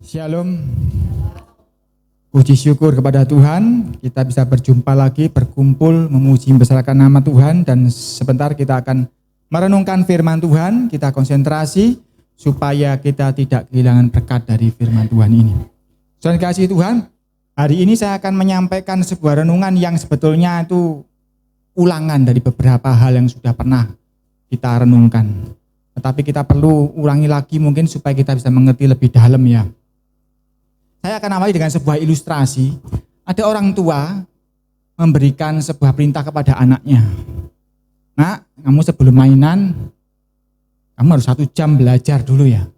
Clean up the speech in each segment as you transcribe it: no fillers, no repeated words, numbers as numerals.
Shalom, puji syukur kepada Tuhan, kita bisa berjumpa lagi, berkumpul, memuji membesarkan nama Tuhan, dan sebentar kita akan merenungkan firman Tuhan, kita konsentrasi supaya kita tidak kehilangan berkat dari firman Tuhan ini. Saudara kasih Tuhan, hari ini saya akan menyampaikan sebuah renungan yang sebetulnya itu ulangan dari beberapa hal yang sudah pernah kita renungkan. Tetapi kita perlu ulangi lagi mungkin supaya kita bisa mengerti lebih dalam ya. Saya akan awali dengan sebuah ilustrasi. Ada orang tua memberikan sebuah perintah kepada anaknya. Nak, kamu sebelum mainan, kamu harus 1 jam belajar dulu ya.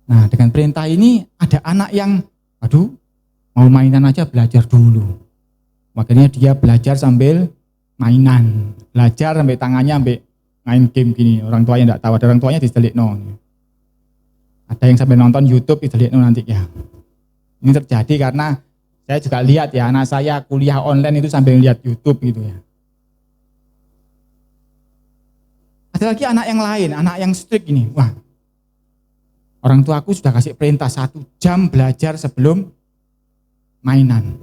Nah, dengan perintah ini ada anak yang, aduh, mau mainan aja belajar dulu. Makanya dia belajar sambil mainan. Belajar sampai tangannya sampai main game gini. Orang tuanya enggak tahu, ada orang tuanya diselikno. Ada yang sampai nonton YouTube itu lihat nanti ya. Ini terjadi karena saya juga lihat ya, anak saya kuliah online itu sambil lihat YouTube gitu ya. Ada lagi anak yang lain, anak yang strict ini. Wah, orang tuaku sudah kasih perintah 1 jam belajar sebelum mainan.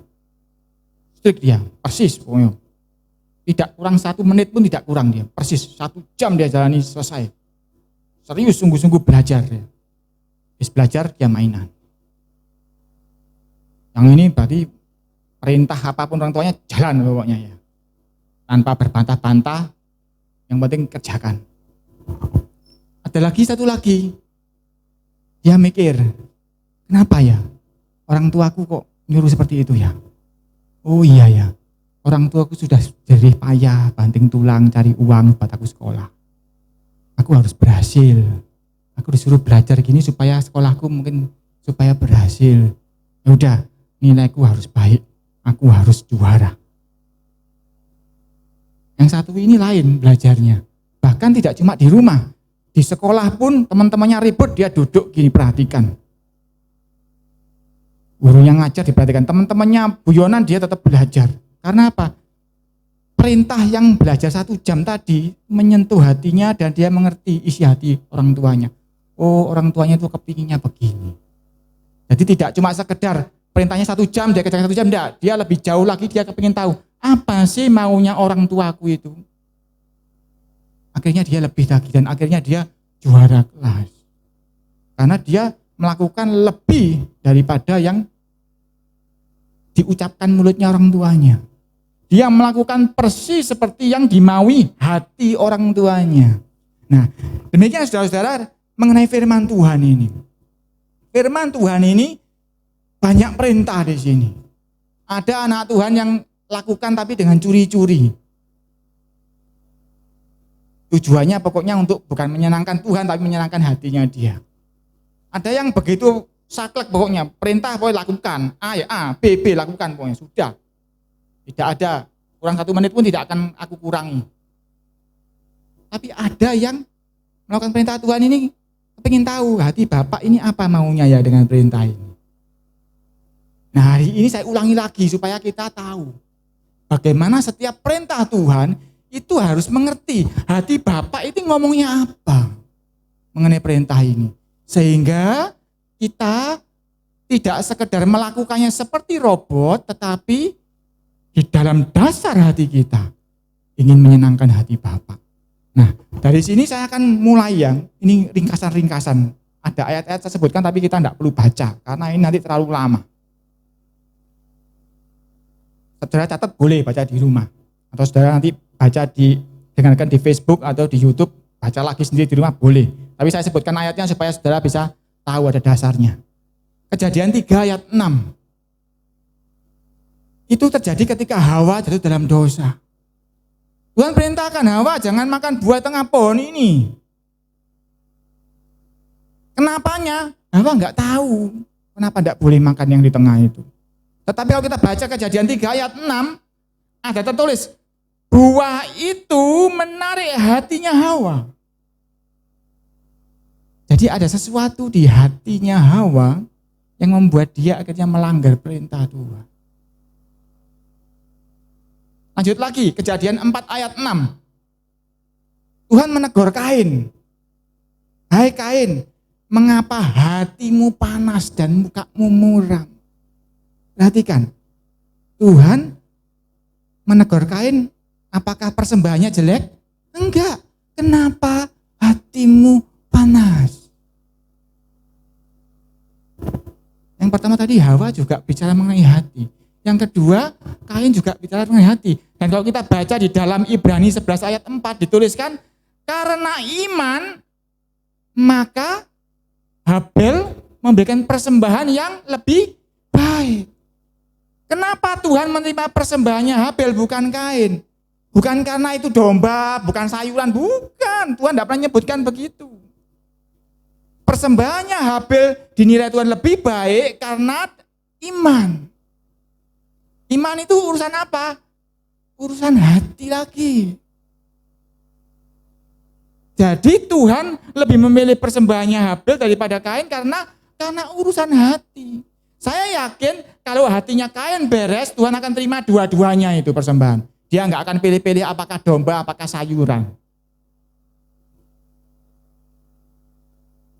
Strict dia, persis pokoknya. Tidak kurang 1 menit pun tidak kurang dia, persis 1 jam dia jalani selesai. Serius sungguh-sungguh belajar dia. Habis belajar dia mainan. Yang ini berarti perintah apapun orang tuanya jalan pokoknya ya. Tanpa berbantah-bantah, yang penting kerjakan. Ada lagi satu lagi. Dia mikir, kenapa ya orang tuaku kok nyuruh seperti itu ya? Oh iya ya, orang tuaku sudah jerih payah, banting tulang cari uang buat aku sekolah. Aku harus berhasil. Aku disuruh belajar gini supaya sekolahku mungkin supaya berhasil. Ya udah, nilaiku harus baik. Aku harus juara. Yang satu ini lain belajarnya. Bahkan tidak cuma di rumah. Di sekolah pun teman-temannya ribut, dia duduk gini perhatikan. Gurunya ngajar diperhatikan. Teman-temannya buyonan dia tetap belajar. Karena apa? Perintah yang belajar 1 jam tadi menyentuh hatinya dan dia mengerti isi hati orang tuanya. Oh, orang tuanya itu kepinginnya begini. Jadi tidak cuma sekedar perintahnya 1 jam, dia kerjakan 1 jam, enggak. Dia lebih jauh lagi, dia kepingin tahu, apa sih maunya orang tuaku itu. Akhirnya dia lebih lagi, dan akhirnya dia juara kelas. Karena dia melakukan lebih daripada yang diucapkan mulutnya orang tuanya. Dia melakukan persis seperti yang dimaui hati orang tuanya. Nah, demikian saudara-saudara, mengenai firman Tuhan ini. Firman Tuhan ini banyak perintah di sini. Ada anak Tuhan yang lakukan tapi dengan curi-curi. Tujuannya pokoknya untuk bukan menyenangkan Tuhan tapi menyenangkan hatinya dia. Ada yang begitu saklek pokoknya, perintah pokoknya lakukan. A ya A, B lakukan pokoknya sudah. Tidak ada, kurang 1 menit pun tidak akan aku kurangi. Tapi ada yang melakukan perintah Tuhan ini pengen tahu hati Bapak ini apa maunya ya dengan perintah ini. Nah, hari ini saya ulangi lagi supaya kita tahu bagaimana setiap perintah Tuhan itu harus mengerti hati Bapak itu ngomongnya apa mengenai perintah ini. Sehingga kita tidak sekedar melakukannya seperti robot, tetapi di dalam dasar hati kita ingin menyenangkan hati Bapak. Nah, dari sini saya akan mulai yang ini ringkasan-ringkasan. Ada ayat-ayat saya sebutkan tapi kita tidak perlu baca karena ini nanti terlalu lama. Saudara catat boleh baca di rumah atau saudara nanti baca dengarkan di Facebook atau di YouTube, baca lagi sendiri di rumah boleh. Tapi saya sebutkan ayatnya supaya saudara bisa tahu ada dasarnya. Kejadian 3 ayat 6. Itu terjadi ketika Hawa jatuh dalam dosa. Tuhan perintahkan Hawa jangan makan buah tengah pohon ini. Kenapanya? Hawa enggak tahu. Kenapa enggak boleh makan yang di tengah itu. Tetapi kalau kita baca Kejadian 3 ayat 6, ada tertulis, buah itu menarik hatinya Hawa. Jadi ada sesuatu di hatinya Hawa yang membuat dia akhirnya melanggar perintah Tuhan. Lanjut lagi, Kejadian 4 ayat 6. Tuhan menegur Kain. Hai Kain, mengapa hatimu panas dan mukamu muram? Perhatikan, Tuhan menegur Kain, apakah persembahannya jelek? Enggak. Kenapa hatimu panas? Yang pertama tadi Hawa juga bicara mengenai hati. Yang kedua, Kain juga bicara mengenai hati. Dan kalau kita baca di dalam Ibrani 11 ayat 4 dituliskan, karena iman maka Habel memberikan persembahan yang lebih baik. Kenapa Tuhan menerima persembahannya Habel bukan Kain? Bukan karena itu domba, bukan sayuran, bukan. Tuhan tidak pernah menyebutkan begitu. Persembahannya Habel dinilai Tuhan lebih baik karena iman. Iman itu urusan apa? Urusan hati lagi. Jadi Tuhan lebih memilih persembahannya Habel daripada Kain karena urusan hati. Saya yakin kalau hatinya Kain beres, Tuhan akan terima dua-duanya itu persembahan. Dia nggak akan pilih-pilih apakah domba, apakah sayuran.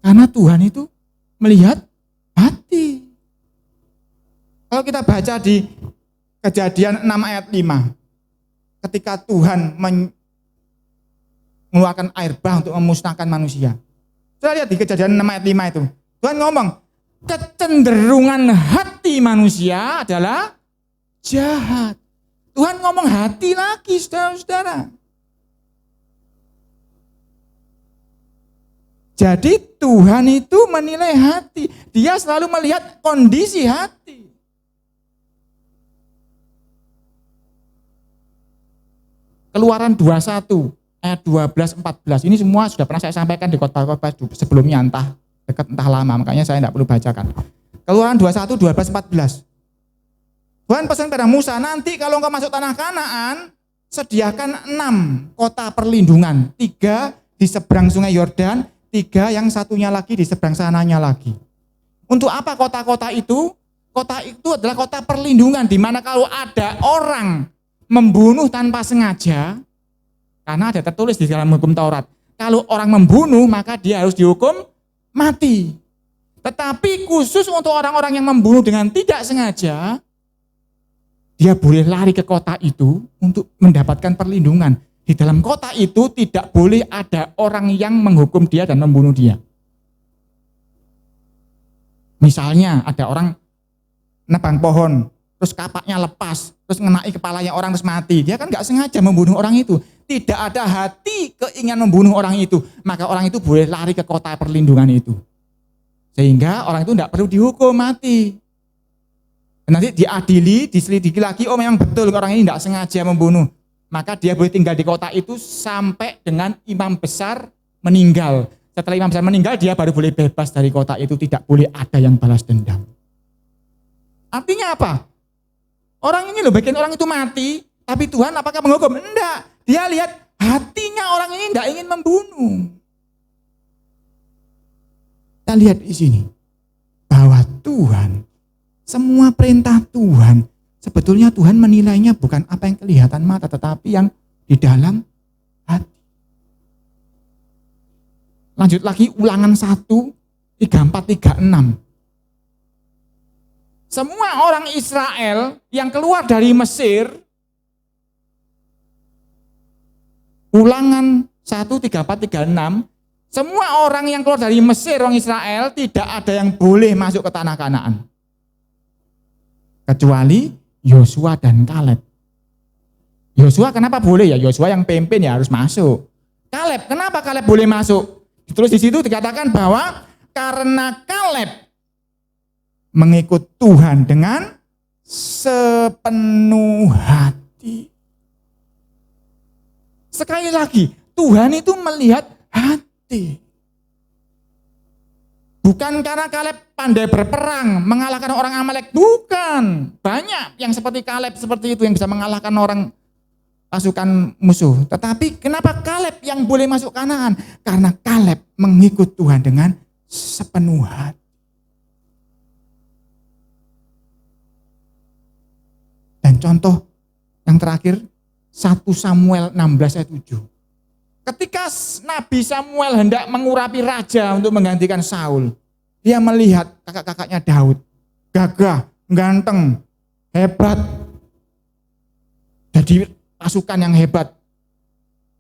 Karena Tuhan itu melihat hati. Kalau kita baca di Kejadian 6 ayat 5, ketika Tuhan mengeluarkan air bah untuk memusnahkan manusia. Kita lihat di Kejadian 6 ayat 5 itu. Tuhan ngomong, kecenderungan hati manusia adalah jahat. Tuhan ngomong hati lagi, saudara-saudara. Jadi Tuhan itu menilai hati. Dia selalu melihat kondisi hati. Keluaran 21 ayat 12-14. Ini semua sudah pernah saya sampaikan di khotbah-khotbah sebelumnya, entah dekat entah lama, makanya saya tidak perlu bacakan. Keluaran 21, 12, 14. Tuhan pesan pada Musa, nanti kalau engkau masuk tanah Kanaan, sediakan 6 kota perlindungan. 3 di seberang sungai Yordan, 3 yang satunya lagi di seberang sananya lagi. Untuk apa kota-kota itu? Kota itu adalah kota perlindungan, di mana kalau ada orang membunuh tanpa sengaja, karena ada tertulis di dalam hukum Taurat, kalau orang membunuh maka dia harus dihukum mati. Tetapi khusus untuk orang-orang yang membunuh dengan tidak sengaja, dia boleh lari ke kota itu untuk mendapatkan perlindungan. Di dalam kota itu tidak boleh ada orang yang menghukum dia dan membunuh dia. Misalnya ada orang nebang pohon, terus kapaknya lepas, terus ngenai kepalanya orang terus mati. Dia kan nggak sengaja membunuh orang itu. Tidak ada hati keinginan membunuh orang itu. Maka orang itu boleh lari ke kota perlindungan itu. Sehingga orang itu tidak perlu dihukum mati. Nanti diadili, diselidiki lagi, oh memang betul orang ini tidak sengaja membunuh. Maka dia boleh tinggal di kota itu sampai dengan imam besar meninggal. Setelah imam besar meninggal, dia baru boleh bebas dari kota itu. Tidak boleh ada yang balas dendam. Artinya apa? Orang ini loh bikin orang itu mati, tapi Tuhan apakah menghukum? Enggak. Dia lihat hatinya orang ini tidak ingin membunuh. Kita lihat di sini bahwa Tuhan, semua perintah Tuhan, sebetulnya Tuhan menilainya bukan apa yang kelihatan mata, tetapi yang di dalam hati. Lanjut lagi Ulangan 1, 34, 36. Semua orang Israel yang keluar dari Mesir, Ulangan 1, 34, 36, semua orang yang keluar dari Mesir, orang Israel, tidak ada yang boleh masuk ke tanah Kanaan. Kecuali Yosua dan Kaleb. Yosua kenapa boleh ya? Yosua yang pimpin ya harus masuk. Kaleb, kenapa Kaleb boleh masuk? Terus di situ dikatakan bahwa karena Kaleb mengikut Tuhan dengan sepenuh hati. Sekali lagi, Tuhan itu melihat hati. Bukan karena Kaleb pandai berperang, mengalahkan orang Amalek, bukan. Banyak yang seperti Kaleb seperti itu yang bisa mengalahkan orang pasukan musuh. Tetapi kenapa Kaleb yang boleh masuk Kanaan? Karena Kaleb mengikut Tuhan dengan sepenuh hati. Dan contoh yang terakhir 1 Samuel 16 ayat 7. Ketika Nabi Samuel hendak mengurapi raja untuk menggantikan Saul, dia melihat kakak-kakaknya Daud, gagah, ganteng, hebat, jadi pasukan yang hebat.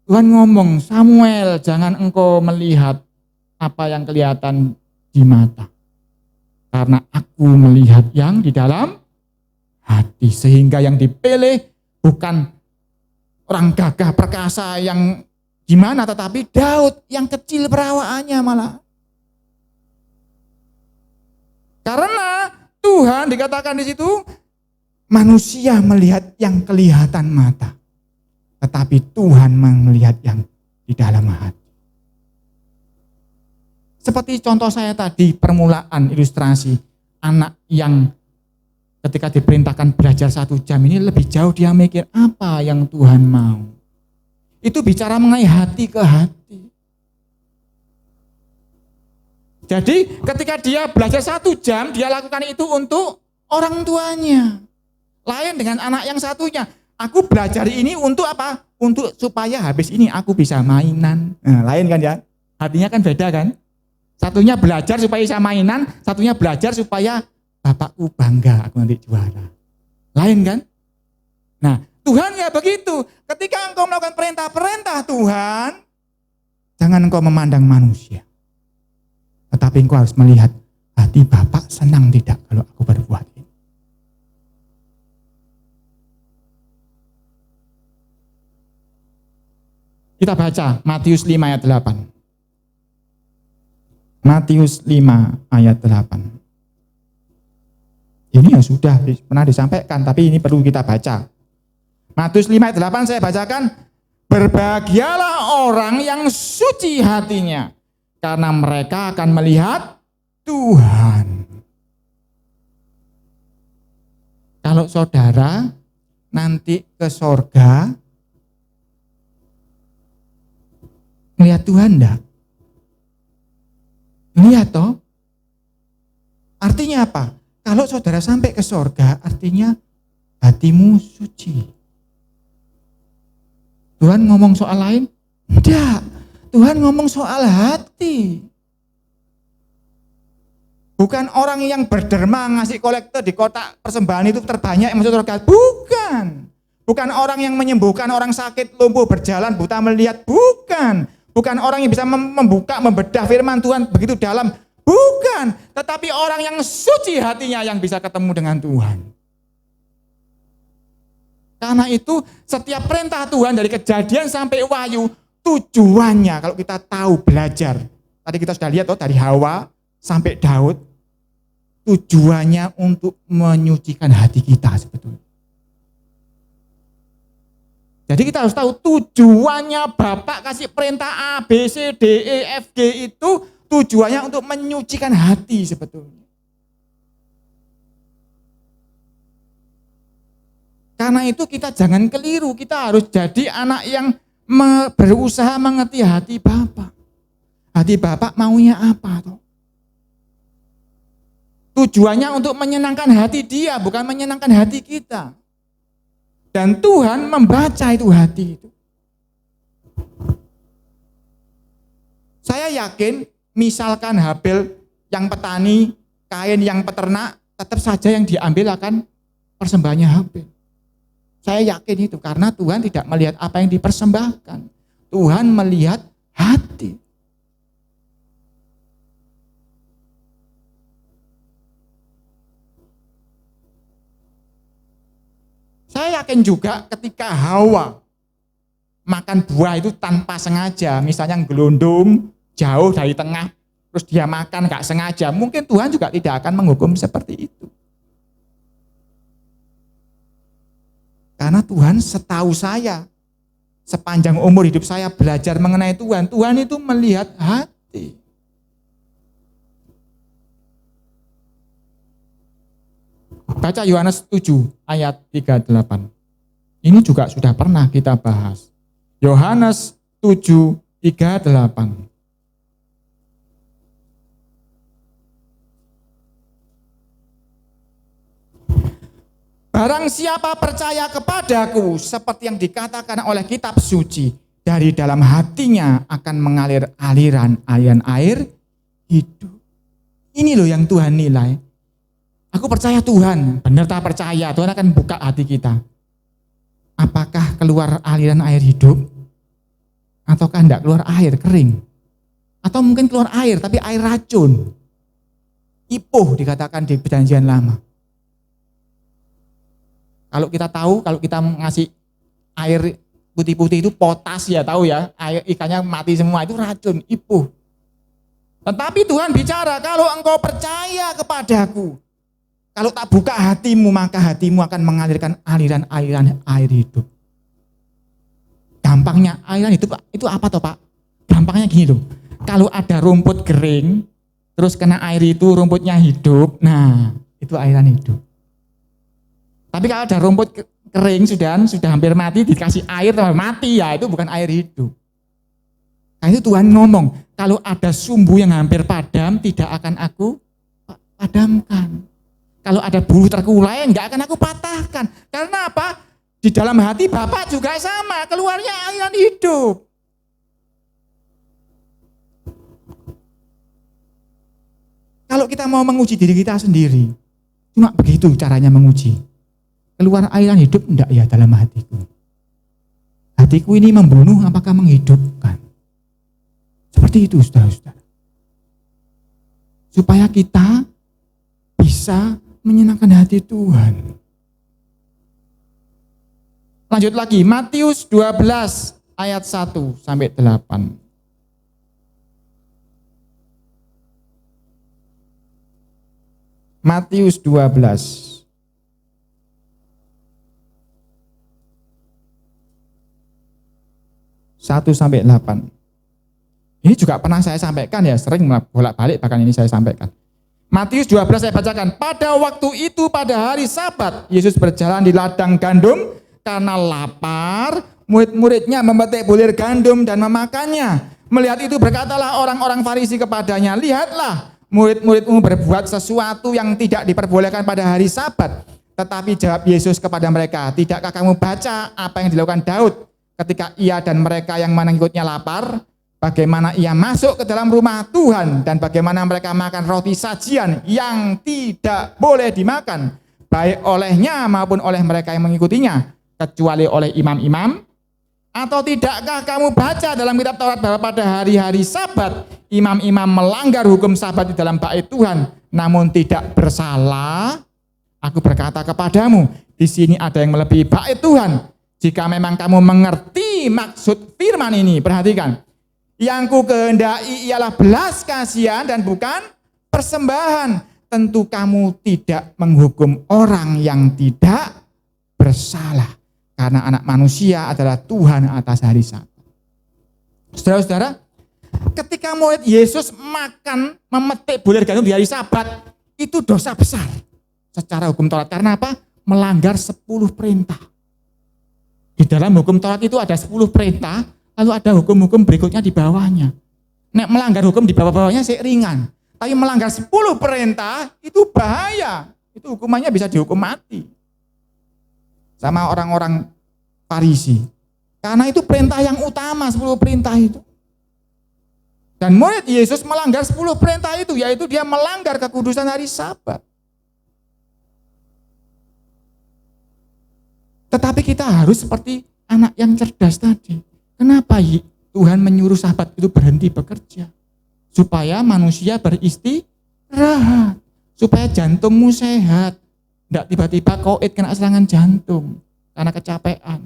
Tuhan ngomong, Samuel, jangan engkau melihat apa yang kelihatan di mata, karena aku melihat yang di dalam hati. Sehingga yang dipilih bukan orang gagah perkasa yang gimana, tetapi Daud yang kecil perawaannya malah. Karena Tuhan dikatakan di situ, manusia melihat yang kelihatan mata, tetapi Tuhan melihat yang di dalam hati. Seperti contoh saya tadi, permulaan ilustrasi anak yang ketika diperintahkan belajar 1 jam ini lebih jauh dia mikir apa yang Tuhan mau. Itu bicara mengenai hati ke hati. Jadi ketika dia belajar 1 jam, dia lakukan itu untuk orang tuanya. Lain dengan anak yang satunya. Aku belajar ini untuk apa? Untuk supaya habis ini aku bisa mainan. Nah, lain kan ya? Hatinya kan beda kan? Satunya belajar supaya bisa mainan, satunya belajar supaya bapakku bangga aku nanti juara. Lain kan? Nah, Tuhan ya begitu. Ketika engkau melakukan perintah-perintah Tuhan, jangan engkau memandang manusia. Tetapi engkau harus melihat hati Bapak senang tidak kalau aku berbuat ini. Kita baca Matius 5 ayat 8. Matius 5 ayat 8. Ini ya sudah pernah disampaikan, tapi ini perlu kita baca. Matius 5 ayat 8 saya bacakan. Berbahagialah orang yang suci hatinya, karena mereka akan melihat Tuhan. Kalau saudara nanti ke sorga, melihat Tuhan enggak? Lihat toh. Artinya apa? Kalau saudara sampai ke sorga, artinya hatimu suci. Tuhan ngomong soal lain? Tidak. Tuhan ngomong soal hati. Bukan orang yang berderma ngasih kolektor di kotak persembahan itu terbanyak yang masuk surga. Bukan. Bukan orang yang menyembuhkan orang sakit, lumpuh berjalan, buta melihat. Bukan. Bukan orang yang bisa membuka, membedah firman Tuhan begitu dalam. Bukan. Tetapi orang yang suci hatinya yang bisa ketemu dengan Tuhan. Karena itu setiap perintah Tuhan dari Kejadian sampai Wahyu, tujuannya kalau kita tahu belajar. Tadi kita sudah lihat dari Hawa sampai Daud, tujuannya untuk menyucikan hati kita sebetulnya. Jadi kita harus tahu tujuannya Bapak kasih perintah A, B, C, D, E, F, G itu tujuannya untuk menyucikan hati sebetulnya. Karena itu kita jangan keliru, kita harus jadi anak yang berusaha mengerti hati Bapak. Hati Bapak maunya apa toh? Tujuannya untuk menyenangkan hati Dia, bukan menyenangkan hati kita. Dan Tuhan membaca itu hati itu. Saya yakin misalkan Habel yang petani, Kain yang peternak, tetap saja yang diambil akan persembahannya Habel. Saya yakin itu karena Tuhan tidak melihat apa yang dipersembahkan. Tuhan melihat hati. Saya yakin juga ketika Hawa makan buah itu tanpa sengaja, misalnya gelundung jauh dari tengah, terus dia makan gak sengaja, mungkin Tuhan juga tidak akan menghukum seperti itu. Karena Tuhan setahu saya, sepanjang umur hidup saya belajar mengenai Tuhan, Tuhan itu melihat hati. Baca Yohanes 7 ayat 38. Ini juga sudah pernah kita bahas. Yohanes 7, 38. Barang siapa percaya kepadaku, seperti yang dikatakan oleh kitab suci, dari dalam hatinya akan mengalir aliran air hidup. Ini loh yang Tuhan nilai. Aku percaya Tuhan, benar tak percaya, Tuhan akan buka hati kita. Apakah keluar aliran air hidup? Ataukah tidak keluar air kering? Atau mungkin keluar air, tapi air racun. Ipuh dikatakan di perjanjian lama. Kalau kita tahu, kalau kita ngasih air putih-putih itu potas ya, tahu ya, air ikannya mati semua, itu racun, ipuh. Tetapi Tuhan bicara, kalau engkau percaya kepadaku, kalau tak buka hatimu, maka hatimu akan mengalirkan aliran-aliran air hidup. Gampangnya aliran hidup itu apa toh Pak? Gampangnya gini loh, kalau ada rumput kering, terus kena air itu rumputnya hidup, nah itu aliran hidup. Tapi kalau ada rumput kering sudah hampir mati, dikasih air mati, ya itu bukan air hidup. Nah itu Tuhan ngomong, kalau ada sumbu yang hampir padam, tidak akan aku padamkan. Kalau ada bulu terkulai, enggak akan aku patahkan. Karena apa? Di dalam hati Bapak juga sama, keluarnya aliran hidup. Kalau kita mau menguji diri kita sendiri, cuma begitu caranya menguji. Keluar aliran hidup enggak ya dalam hatiku? Hatiku ini membunuh apakah menghidupkan? Seperti itu saudara-saudara. Supaya kita bisa menyenangkan hati Tuhan. Lanjut lagi, Matius 12 ayat 1 sampai 8. Matius 12. 1 sampai 8. Ini juga pernah saya sampaikan ya, sering bolak-balik bahkan ini saya sampaikan. Matius 12 saya bacakan. Pada waktu itu pada hari Sabat, Yesus berjalan di ladang gandum karena lapar. Murid-muridnya memetik bulir gandum dan memakannya. Melihat itu berkatalah orang-orang Farisi kepadanya, lihatlah murid-muridmu berbuat sesuatu yang tidak diperbolehkan pada hari Sabat. Tetapi jawab Yesus kepada mereka, tidakkah kamu baca apa yang dilakukan Daud ketika ia dan mereka yang mengikutnya lapar? Bagaimana ia masuk ke dalam rumah Tuhan dan bagaimana mereka makan roti sajian yang tidak boleh dimakan, baik olehnya maupun oleh mereka yang mengikutinya, kecuali oleh imam-imam? Atau tidakkah kamu baca dalam kitab Taurat bahwa pada hari-hari Sabat imam-imam melanggar hukum Sabat di dalam bait Tuhan, namun tidak bersalah? Aku berkata kepadamu, di sini ada yang melebihi bait Tuhan. Jika memang kamu mengerti maksud firman ini, perhatikan. Yang ku kehendaki ialah belas kasihan dan bukan persembahan. Tentu kamu tidak menghukum orang yang tidak bersalah. Karena anak manusia adalah Tuhan atas hari Sabat. Saudara-saudara, ketika murid Yesus makan, memetik bulir gandum di hari Sabat, itu dosa besar secara hukum Taurat. Karena apa? Melanggar 10 perintah. Di dalam hukum Taurat itu ada 10 perintah, lalu ada hukum-hukum berikutnya di bawahnya. Nek melanggar hukum di bawah-bawahnya sih ringan. Tapi melanggar 10 perintah itu bahaya. Itu hukumannya bisa dihukum mati. Sama orang-orang Farisi. Karena itu perintah yang utama, 10 perintah itu. Dan murid Yesus melanggar 10 perintah itu, yaitu dia melanggar kekudusan hari Sabat. Tetapi kita harus seperti anak yang cerdas tadi. Kenapa Tuhan menyuruh sahabat itu berhenti bekerja? Supaya manusia beristirahat. Supaya jantungmu sehat. Tidak tiba-tiba koid kena serangan jantung. Karena kecapean.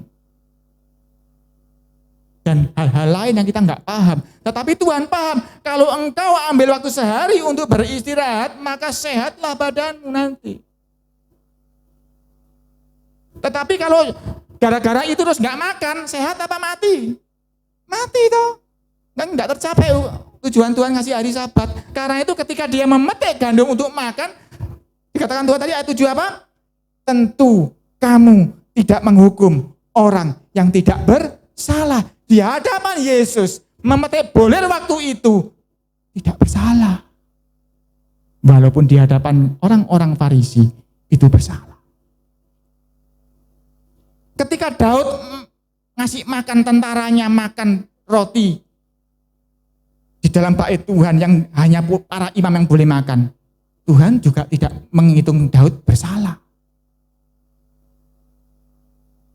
Dan hal-hal lain yang kita nggak paham. Tetapi Tuhan paham. Kalau engkau ambil waktu sehari untuk beristirahat, maka sehatlah badanmu nanti. Tetapi kalau gara-gara itu terus nggak makan, sehat apa mati? Mati toh. Dan nggak tercapai tujuan Tuhan ngasih hari Sabat. Karena itu ketika dia memetik gandum untuk makan, dikatakan Tuhan tadi ayat 7 apa? Tentu kamu tidak menghukum orang yang tidak bersalah. Di hadapan Yesus memetik bulir waktu itu tidak bersalah. Walaupun di hadapan orang-orang Farisi itu bersalah. Ketika Daud ngasih makan tentaranya, makan roti di dalam bait Tuhan yang hanya para imam yang boleh makan. Tuhan juga tidak menghitung Daud bersalah.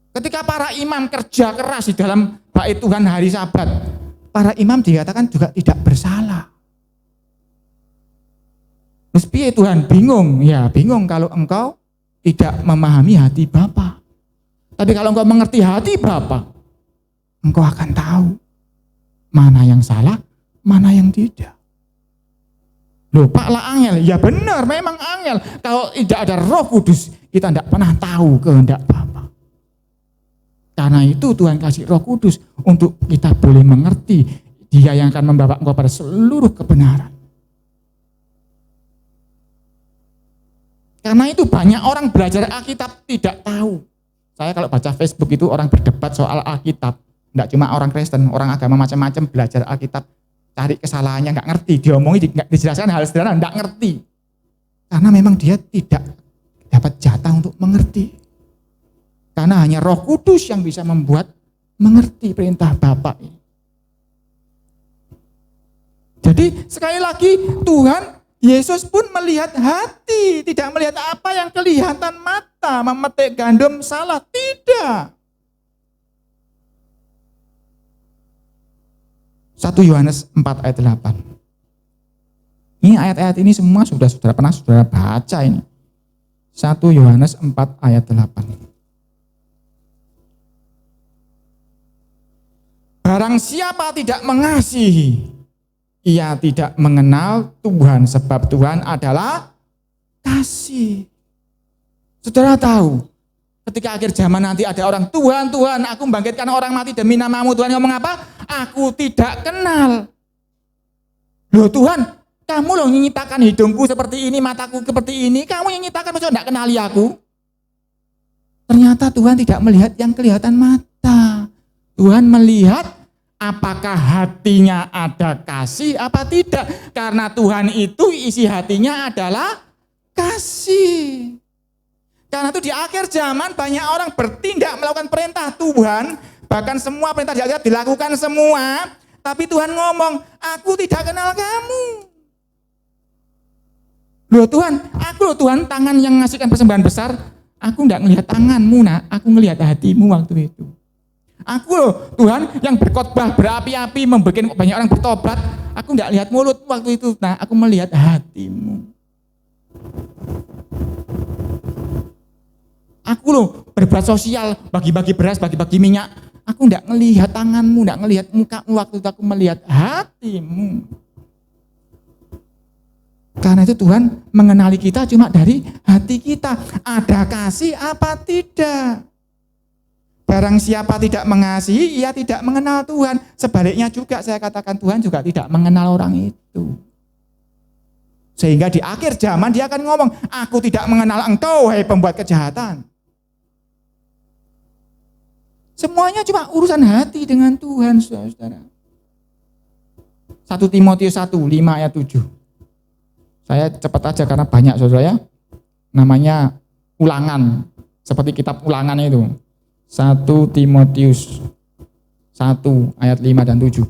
Ketika para imam kerja keras di dalam bait Tuhan hari Sabat, para imam dikatakan juga tidak bersalah. Terus piye Tuhan? Bingung. Ya bingung kalau engkau tidak memahami hati Bapa. Tapi kalau engkau mengerti hati Bapa, engkau akan tahu mana yang salah, mana yang tidak. Loh Pak lah angel, ya benar memang angel. Kalau tidak ada Roh Kudus, kita tidak pernah tahu kehendak Bapa. Karena itu Tuhan kasih Roh Kudus untuk kita boleh mengerti. Dia yang akan membawa engkau pada seluruh kebenaran. Karena itu banyak orang belajar Alkitab tidak tahu. Saya kalau baca Facebook itu orang berdebat soal Alkitab. Tidak cuma orang Kristen, orang agama macam-macam belajar Alkitab. Cari kesalahannya, nggak ngerti, diomongi, dijelaskan hal sederhana, nggak ngerti. Karena memang dia tidak dapat jatah untuk mengerti. Karena hanya Roh Kudus yang bisa membuat mengerti perintah Bapa ini. Jadi sekali lagi Tuhan Yesus pun melihat hati, tidak melihat apa yang kelihatan mata, memetik gandum salah, tidak. 1 Yohanes 4 ayat 8. Ini ayat-ayat ini semua sudah pernah saudara baca ini. 1 Yohanes 4 ayat 8. Barang siapa tidak mengasihi, ia tidak mengenal Tuhan, sebab Tuhan adalah kasih. Saudara tahu, ketika akhir zaman nanti ada orang, Tuhan, Tuhan, aku membangkitkan orang mati demi namamu. Tuhan ngomong apa? Aku tidak kenal. Loh Tuhan, kamu loh nyiptakan hidungku seperti ini, mataku seperti ini. Kamu yang nyiptakan, maksudnya tidak kenali aku. Ternyata Tuhan tidak melihat yang kelihatan mata. Tuhan melihat apakah hatinya ada kasih apa tidak. Karena Tuhan itu isi hatinya adalah kasih. Karena itu di akhir zaman banyak orang bertindak melakukan perintah Tuhan, bahkan semua perintah di Alkitab dilakukan semua, tapi Tuhan ngomong, aku tidak kenal kamu. Loh Tuhan, aku loh Tuhan, tangan yang ngasihkan persembahan besar, aku enggak ngelihat tanganmu nak, aku ngelihat hatimu waktu itu. Aku loh Tuhan yang berkhotbah berapi-api, membuat banyak orang bertobat, aku enggak lihat mulut waktu itu, nah aku melihat hatimu. Aku loh berbuat sosial, bagi-bagi beras, bagi-bagi minyak. Aku enggak ngelihat tanganmu, enggak ngelihat mukamu waktu itu, aku melihat hatimu. Karena itu Tuhan mengenali kita cuma dari hati kita. Ada kasih apa tidak? Barang siapa tidak mengasihi, ia tidak mengenal Tuhan. Sebaliknya juga saya katakan Tuhan juga tidak mengenal orang itu. Sehingga di akhir zaman dia akan ngomong, aku tidak mengenal engkau, hai pembuat kejahatan. Semuanya cuma urusan hati dengan Tuhan, saudara. 1 Timotius 1, 5 ayat 7. Saya cepat aja karena banyak saudara ya. Namanya ulangan, seperti kitab ulangan itu. 1 Timotius 1 ayat 5 dan 7.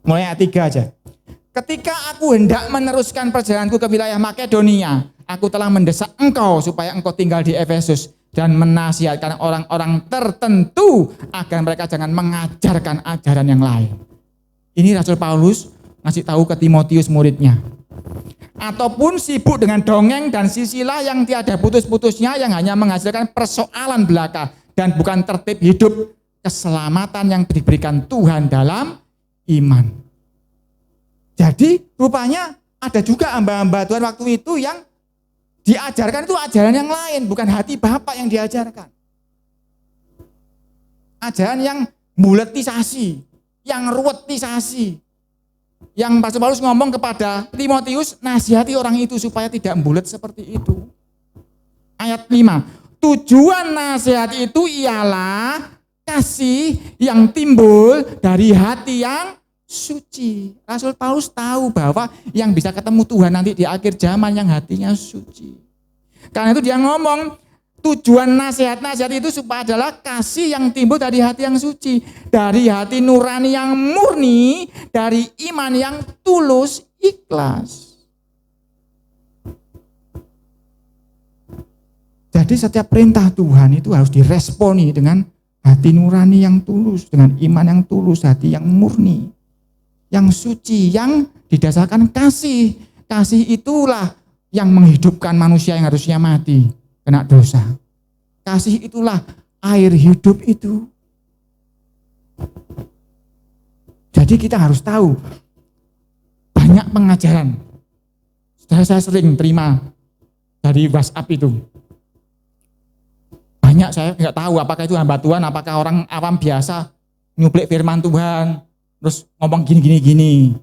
Mulai ayat 3 aja. Ketika aku hendak meneruskan perjalananku ke wilayah Makedonia, aku telah mendesak engkau supaya engkau tinggal di Efesus dan menasihatkan orang-orang tertentu agar mereka jangan mengajarkan ajaran yang lain. Ini Rasul Paulus ngasih tahu ke Timotius muridnya. Ataupun sibuk dengan dongeng dan silsilah yang tiada putus-putusnya, yang hanya menghasilkan persoalan belaka dan bukan tertib hidup keselamatan yang diberikan Tuhan dalam iman. Jadi rupanya ada juga hamba-hamba Tuhan waktu itu yang diajarkan itu ajaran yang lain, bukan hati Bapa yang diajarkan. Ajaran yang buletisasi, yang ruwetisasi. Yang Rasul Paulus ngomong kepada Timotius, nasihati orang itu supaya tidak bulet seperti itu. Ayat 5, tujuan nasihat itu ialah kasih yang timbul dari hati yang suci. Rasul Paulus tahu bahwa yang bisa ketemu Tuhan nanti di akhir zaman yang hatinya suci. Karena itu dia ngomong, tujuan nasihat-nasihat itu supaya adalah kasih yang timbul dari hati yang suci, dari hati nurani yang murni, dari iman yang tulus, ikhlas. Jadi setiap perintah Tuhan itu harus diresponi dengan hati nurani yang tulus, dengan iman yang tulus, hati yang murni, yang suci, yang didasarkan kasih. Kasih itulah yang menghidupkan manusia yang harusnya mati, kena dosa. Kasih itulah air hidup itu. Jadi kita harus tahu banyak pengajaran. Saya sering terima dari WhatsApp itu. Banyak saya nggak tahu apakah itu hamba Tuhan, apakah orang awam biasa nyuplik firman Tuhan, terus ngomong gini.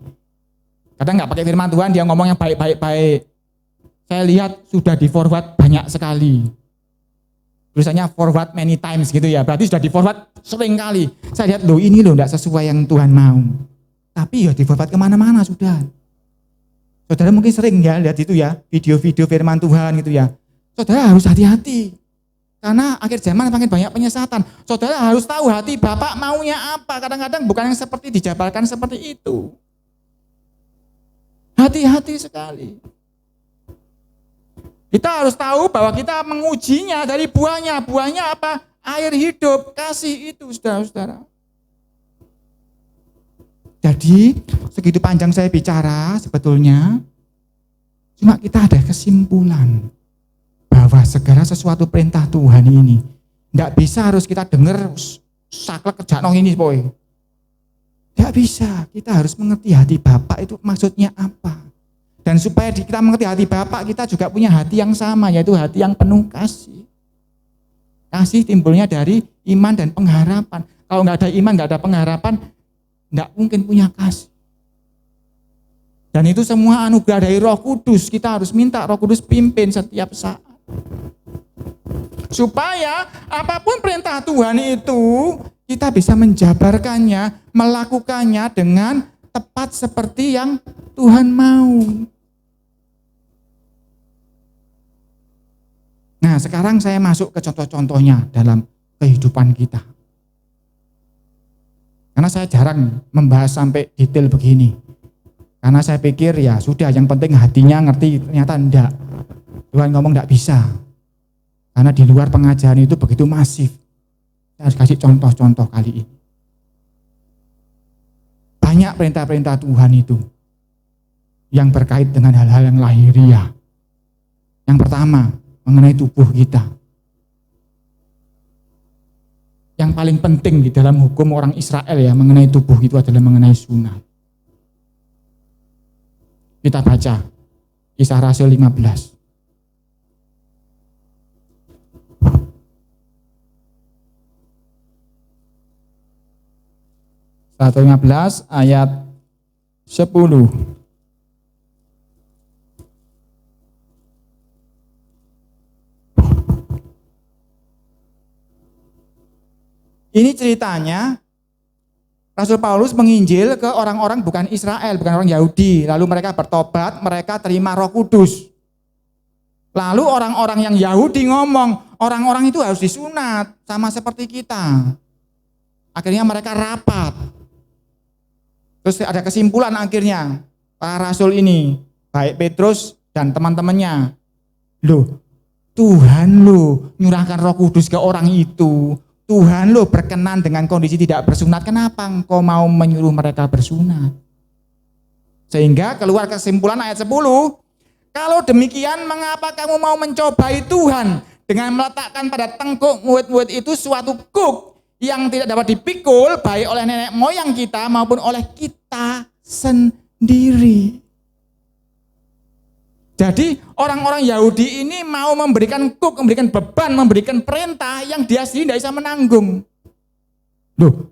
Kadang nggak pakai firman Tuhan, dia ngomong yang baik. Saya lihat sudah di forward banyak sekali. Tulisannya forward many times gitu ya, berarti sudah di forward sering kali. Saya lihat, ini enggak sesuai yang Tuhan mau. Tapi ya di forward kemana-mana sudah. Saudara mungkin sering ya lihat itu ya, video-video firman Tuhan gitu ya. Saudara harus hati-hati. Karena akhir zaman makin banyak penyesatan. Saudara harus tahu hati Bapak maunya apa. Kadang-kadang bukan yang seperti dijabarkan seperti itu. Hati-hati sekali. Kita harus tahu bahwa kita mengujinya dari buahnya. Buahnya apa? Air hidup, kasih itu, saudara-saudara. Jadi, segitu panjang saya bicara, sebetulnya cuma kita ada kesimpulan bahwa segala sesuatu perintah Tuhan ini tidak bisa harus kita dengar saklek kerja ini, boy. Tidak bisa. Kita harus mengerti hati Bapak itu maksudnya apa. Dan supaya kita mengerti hati Bapak, kita juga punya hati yang sama, yaitu hati yang penuh kasih. Kasih timbulnya dari iman dan pengharapan. Kalau nggak ada iman, nggak ada pengharapan, nggak mungkin punya kasih. Dan itu semua anugerah dari Roh Kudus. Kita harus minta Roh Kudus pimpin setiap saat. Supaya apapun perintah Tuhan itu, kita bisa menjabarkannya, melakukannya dengan tepat seperti yang Tuhan mau. Nah, sekarang saya masuk ke contoh-contohnya dalam kehidupan kita. Karena saya jarang membahas sampai detail begini. Karena saya pikir ya sudah, yang penting hatinya ngerti, ternyata enggak. Tuhan ngomong enggak bisa. Karena di luar pengajaran itu begitu masif. Saya harus kasih contoh-contoh kali ini. Banyak perintah-perintah Tuhan itu yang berkait dengan hal-hal yang lahiriah. Yang pertama, mengenai tubuh kita. Yang paling penting di dalam hukum orang Israel ya mengenai tubuh itu adalah mengenai sunat. Kita baca Kisah Rasul 15. Kisah 15 ayat 10. Ini ceritanya Rasul Paulus menginjil ke orang-orang bukan Israel, bukan orang Yahudi. Lalu mereka bertobat, mereka terima Roh Kudus. Lalu orang-orang yang Yahudi ngomong, orang-orang itu harus disunat sama seperti kita. Akhirnya mereka rapat. Terus ada kesimpulan akhirnya, para rasul ini, baik Petrus dan teman-temannya. Tuhan nyurahkan Roh Kudus ke orang itu. Tuhan berkenan dengan kondisi tidak bersunat. Kenapa engkau mau menyuruh mereka bersunat? Sehingga keluar kesimpulan ayat 10. Kalau demikian, mengapa kamu mau mencobai Tuhan dengan meletakkan pada tengkuk murid-murid itu suatu kuk yang tidak dapat dipikul baik oleh nenek moyang kita maupun oleh kita sendiri. Jadi orang-orang Yahudi ini mau memberikan kuk, memberikan beban, memberikan perintah yang dia sendiri tidak bisa menanggung.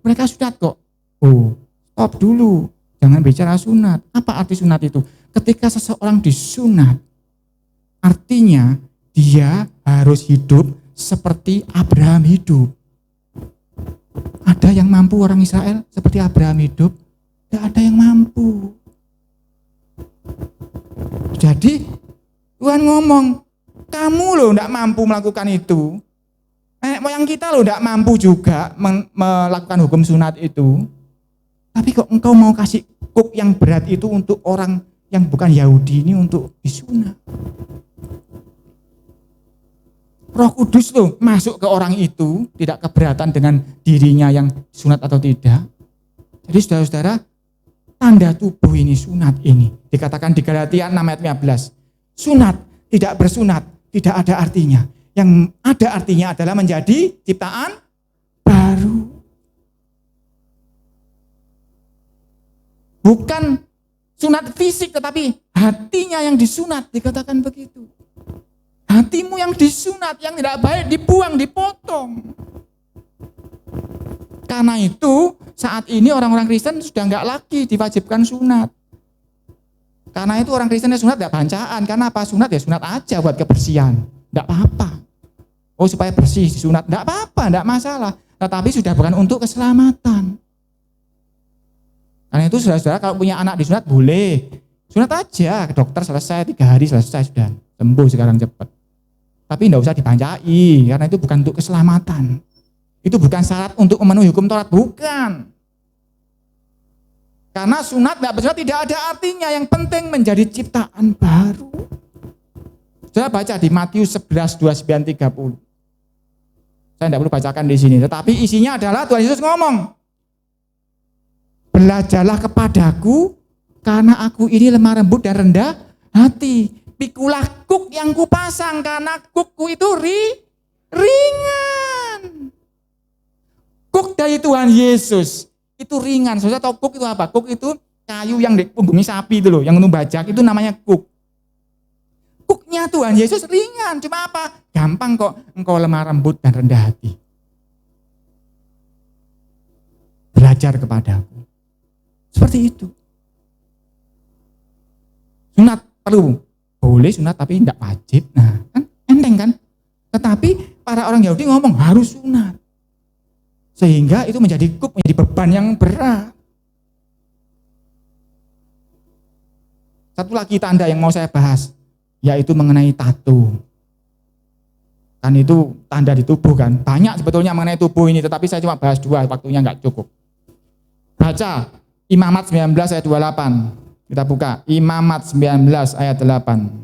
Mereka sunat kok. Stop dulu. Jangan bicara sunat. Apa arti sunat itu? Ketika seseorang disunat, artinya dia harus hidup seperti Abraham hidup. Ada yang mampu orang Israel seperti Abraham hidup? Tidak ada yang mampu. Jadi Tuhan ngomong, Kamu loh enggak mampu melakukan itu. Nenek moyang kita loh enggak mampu juga melakukan hukum sunat itu. Tapi kok engkau mau kasih kuk yang berat itu untuk orang yang bukan Yahudi ini untuk disunat. Roh Kudus loh masuk ke orang itu, tidak keberatan dengan dirinya yang sunat atau tidak. Jadi saudara-saudara, tanda tubuh ini sunat ini. Dikatakan di Galatia 6 ayat 15. Sunat, tidak bersunat, tidak ada artinya. Yang ada artinya adalah menjadi ciptaan baru. Bukan sunat fisik, tetapi hatinya yang disunat, dikatakan begitu. Hatimu yang disunat, yang tidak baik dibuang, dipotong. Karena itu saat ini orang-orang Kristen sudah enggak lagi diwajibkan sunat. Karena itu orang Kristen yang sunat tidak bancaan. Karena apa? Sunat ya sunat aja buat kebersihan. Tidak apa-apa. Oh supaya bersih disunat. Tidak apa-apa, tidak masalah. Tetapi sudah bukan untuk keselamatan. Karena itu saudara-saudara kalau punya anak disunat boleh. Sunat aja ke dokter selesai 3 hari selesai sudah. Sembuh sekarang cepat. Tapi tidak usah dibancai, karena itu bukan untuk keselamatan. Itu bukan syarat untuk memenuhi hukum Taurat, bukan. Karena sunat tidak bersunat tidak ada artinya, yang penting menjadi ciptaan baru. Saya baca di Matius 11, 29, 30. Saya tidak perlu bacakan di sini, tetapi isinya adalah Tuhan Yesus ngomong, belajarlah kepadaku, karena aku ini lemah lembut dan rendah hati. Pikulah kuk yang kupasang, karena kukku itu ringan. Kuk dari Tuhan Yesus itu ringan. Saudara tahu kuk itu apa? Kuk itu kayu yang di punggungnya sapi itu loh, yang bajak itu namanya kuk. Kuknya Tuhan Yesus ringan, cuma apa? Gampang kok engkau lemah lembut dan rendah hati. Belajar kepadaku. Seperti itu. Sunat perlu. Boleh sunat tapi tidak wajib. Nah, kan enteng kan? Tetapi para orang Yahudi ngomong harus sunat. Sehingga itu menjadi kuk, menjadi beban yang berat. Satu lagi tanda yang mau saya bahas, yaitu mengenai tato. Kan itu tanda di tubuh kan. Banyak sebetulnya mengenai tubuh ini, tetapi saya cuma bahas 2, waktunya nggak cukup. Baca Imamat 19 ayat 28. Kita buka Imamat 19 ayat 8.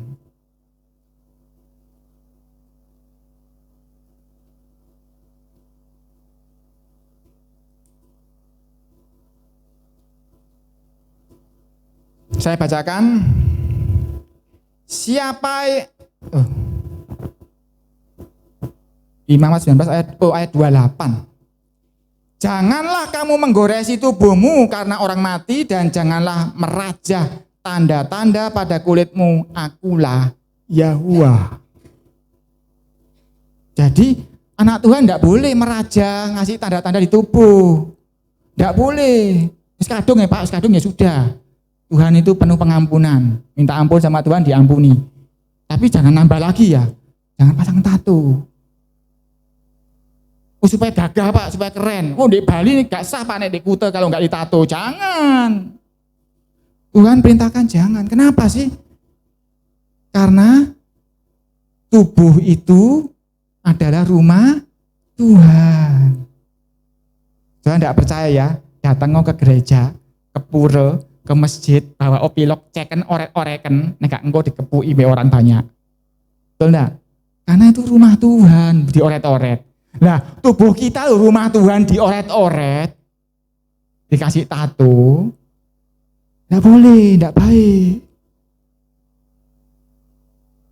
Saya bacakan. Imamat 19 ayat 28. Janganlah kamu menggoresi tubuhmu karena orang mati, dan janganlah merajah tanda-tanda pada kulitmu. Akulah Yahuwah. Jadi anak Tuhan tidak boleh merajah, ngasih tanda-tanda di tubuh. Tidak boleh. Kadung ya Pak, kadung ya sudah. Tuhan itu penuh pengampunan. Minta ampun sama Tuhan, diampuni. Tapi jangan nambah lagi ya. Jangan pasang tato. Oh supaya gagah Pak, supaya keren. Oh di Bali ini gak sah Pak nek di Kuta kalau gak ditato. Jangan. Tuhan perintahkan jangan. Kenapa sih? Karena tubuh itu adalah rumah Tuhan. Tuhan tidak percaya ya, datang ke gereja, ke pura, ke masjid, bawa opilok, ceken, orek-oreken, nek engkau dikepui orang banyak. Betul enggak? Karena itu rumah Tuhan, dioret-oret. Nah, tubuh kita loh rumah Tuhan dioret-oret, dikasih tato, enggak boleh, enggak baik.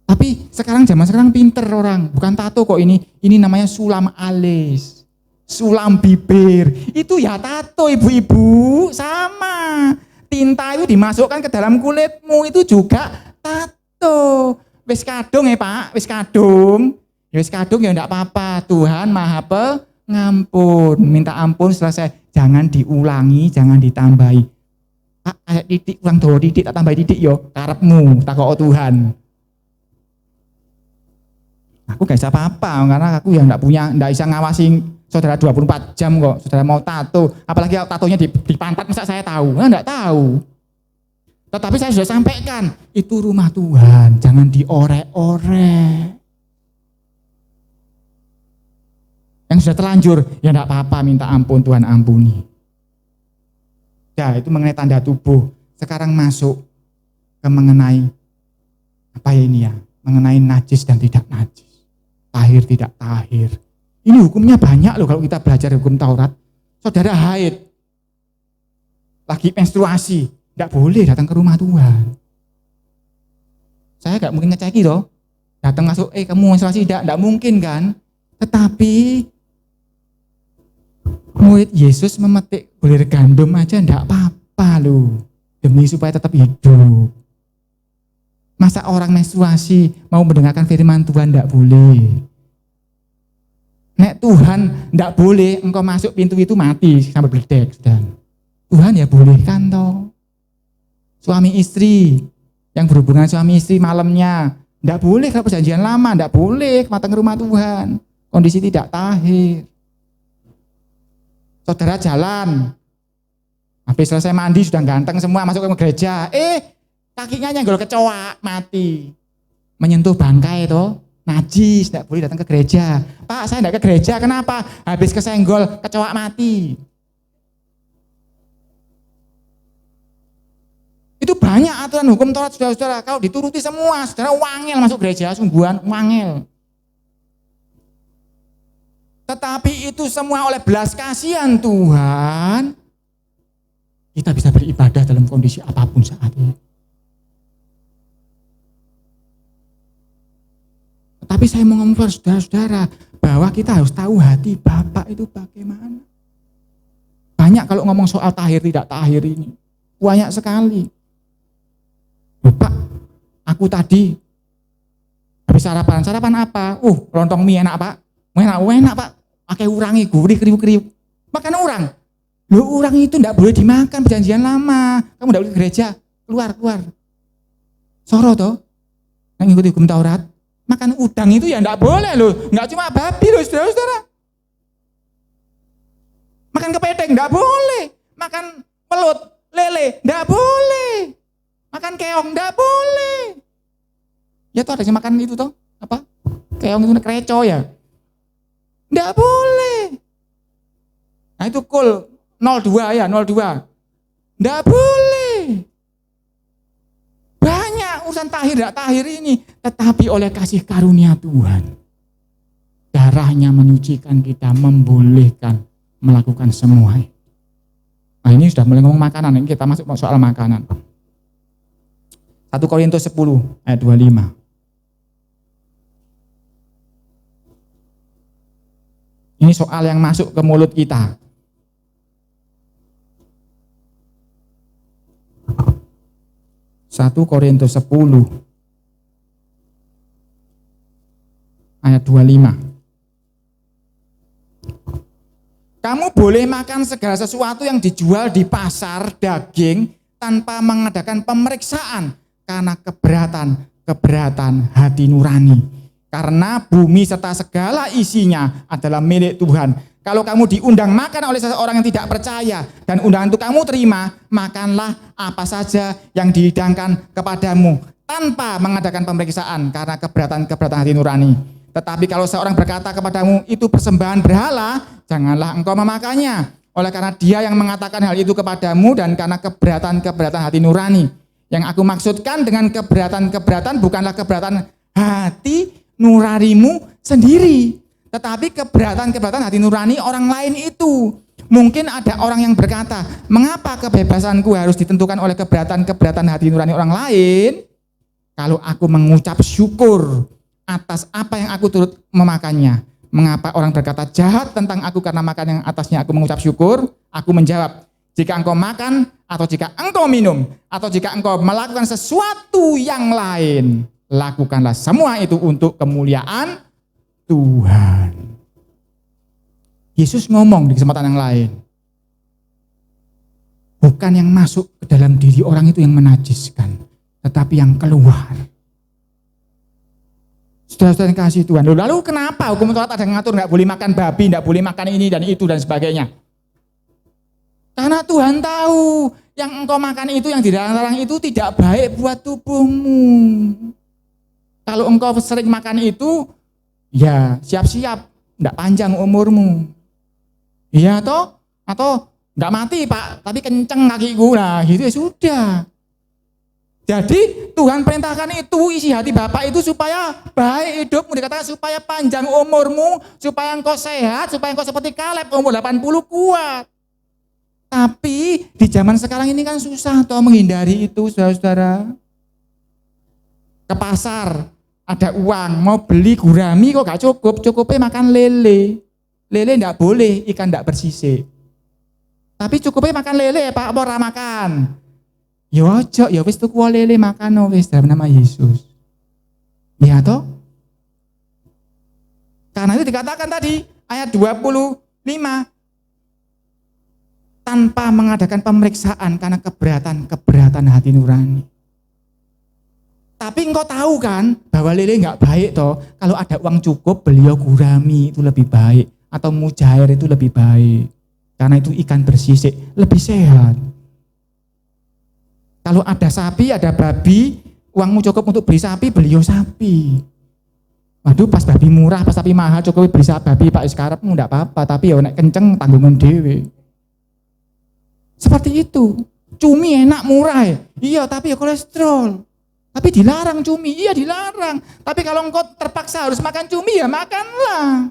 Tapi zaman sekarang pinter orang, bukan tato kok ini namanya sulam alis, sulam bibir, itu ya tato ibu-ibu, sama. Tinta itu dimasukkan ke dalam kulitmu, itu juga tato. Wis kadung ya Pak, wis kadung. Ya wis kadung ya enggak apa-apa. Tuhan Maha Pengampun. Minta ampun selesai. Jangan diulangi, jangan ditambahi. Pak, kayak titik kurang dawa titik, tak tambahi titik yo. Karepmu, takok Tuhan. Aku gak bisa apa-apa karena aku yang enggak bisa ngawasi saudara 24 jam kok. Saudara mau tato, apalagi tatonya di pantat, masa saya tahu? Enggak tahu. Tetapi saya sudah sampaikan, itu rumah Tuhan, jangan diorek-orek. Yang sudah terlanjur, ya enggak apa-apa, minta ampun, Tuhan ampuni. Ya, itu mengenai tanda tubuh. Sekarang masuk ke mengenai apa ya ini ya? Mengenai najis dan tidak najis. Tahir tidak tahir. Ini hukumnya banyak loh kalau kita belajar hukum Taurat. Saudara haid, lagi menstruasi, tidak boleh datang ke rumah Tuhan. Saya gak mungkin ngeceki loh. Datang masuk, kamu menstruasi, tidak mungkin kan. Tetapi murid Yesus memetik bulir gandum aja tidak apa-apa loh. Demi supaya tetap hidup. Masa orang menstruasi mau mendengarkan firman Tuhan tidak boleh. Nek Tuhan tidak boleh engkau masuk pintu itu mati sampai berdek. Tuhan ya bolehkan toh. Suami istri yang berhubungan suami istri malamnya tidak boleh kalau perjanjian lama, tidak boleh datang ke rumah Tuhan. Kondisi tidak tahir. Saudara jalan, habis selesai mandi sudah ganteng semua masuk ke gereja. Kakinya nyenggol kecoa mati, menyentuh bangkai toh. Najis, tidak boleh datang ke gereja. Pak, saya tidak ke gereja, kenapa? Habis kesenggol kecoa mati. Itu banyak aturan hukum Taurat, saudara-saudara. Kalau dituruti semua, saudara wangel masuk gereja, sungguhan wangel. Tetapi itu semua oleh belas kasihan Tuhan, kita bisa beribadah dalam kondisi apapun saat ini. Tapi saya mau ngomong kepada saudara-saudara bahwa kita harus tahu hati Bapak itu bagaimana. Banyak kalau ngomong soal tahir tidak tahir ini. Banyak sekali. Bapak, aku tadi habis sarapan. Sarapan apa? Lontong mie enak Pak. Enak Pak. Pakai urangi, gurih, kriuk-kriuk. Makan urang. Loh, urang itu tidak boleh dimakan, perjanjian lama. Kamu tidak boleh ke gereja. Keluar. Soro toh. Yang ngikuti hukum Taurat. Makan udang itu ya enggak boleh loh, enggak cuma babi loh saudara-saudara. Makan kepiting enggak boleh, makan pelut, lele enggak boleh, makan keong enggak boleh. Ya toh ada yang makan itu toh, apa? Keong itu kreco ya. Enggak boleh. Nah itu kul 02 ya, 02. Enggak boleh. Banyak urusan tahir tidak tahir ini, tetapi oleh kasih karunia Tuhan, darahnya menyucikan kita, membolehkan melakukan semua. Nah ini sudah mulai ngomong makanan, ini kita masuk soal makanan. 1 Korintus 10 ayat 25. Ini soal yang masuk ke mulut kita. 1 Korintus 10 ayat 25. Kamu boleh makan segala sesuatu yang dijual di pasar daging tanpa mengadakan pemeriksaan karena keberatan hati nurani. Karena bumi serta segala isinya adalah milik Tuhan. Kalau kamu diundang makan oleh seseorang yang tidak percaya dan undangan itu kamu terima, makanlah apa saja yang dihidangkan kepadamu tanpa mengadakan pemeriksaan karena keberatan hati nurani. Tetapi kalau seorang berkata kepadamu itu persembahan berhala, janganlah engkau memakannya. Oleh karena dia yang mengatakan hal itu kepadamu dan karena keberatan hati nurani. Yang aku maksudkan dengan keberatan bukanlah keberatan hati nuranimu sendiri, tetapi keberatan hati nurani orang lain itu. Mungkin ada orang yang berkata, mengapa kebebasanku harus ditentukan oleh keberatan hati nurani orang lain? Kalau aku mengucap syukur atas apa yang aku turut memakannya. Mengapa orang berkata jahat tentang aku karena makan yang atasnya aku mengucap syukur? Aku menjawab, jika engkau makan, atau jika engkau minum, atau jika engkau melakukan sesuatu yang lain, lakukanlah semua itu untuk kemuliaan Tuhan. Yesus ngomong di kesempatan yang lain, bukan yang masuk ke dalam diri orang itu yang menajiskan, tetapi yang keluar. Saudara-saudara yang kasih Tuhan. Lalu kenapa hukum Taurat ada yang ngatur nggak boleh makan babi, nggak boleh makan ini dan itu dan sebagainya? Karena Tuhan tahu yang engkau makan itu, yang dilarang itu tidak baik buat tubuhmu. Kalau engkau sering makan itu, ya siap-siap enggak panjang umurmu. Iya toh? Atau enggak mati Pak, tapi kenceng kakiku. Nah gitu ya sudah. Jadi Tuhan perintahkan itu, isi hati Bapak itu supaya baik hidupmu, dikatakan supaya panjang umurmu, supaya engkau sehat, supaya engkau seperti Kaleb umur 80 kuat. Tapi di zaman sekarang ini kan susah toh menghindari itu, saudara-saudara. Ke pasar ada uang, mau beli gurami kok gak cukup, cukupnya makan lele. Lele enggak boleh, ikan enggak bersisik. Tapi cukupnya makan lele Pak, ora makan. Ya ojo, ya wis tuku lele makan wis dalam nama Yesus. Ya toh? Karena itu dikatakan tadi ayat 25, tanpa mengadakan pemeriksaan karena keberatan hati nurani. Tapi engkau tahu kan bahwa lele enggak baik toh. Kalau ada uang cukup beliau gurami itu lebih baik, atau mujair itu lebih baik. Karena itu ikan bersisik, lebih sehat. Kalau ada sapi, ada babi, uangmu cukup untuk beli sapi, beliau sapi. Waduh, pas babi murah, pas sapi mahal, cukup beli babi Pak sekarang enggak apa-apa, tapi ya nek kenceng tanggungan dewe. Seperti itu. Cumi enak murah ya. Iya, tapi ya kolesterol. Tapi dilarang cumi, iya dilarang. Tapi kalau engkau terpaksa harus makan cumi, ya makanlah.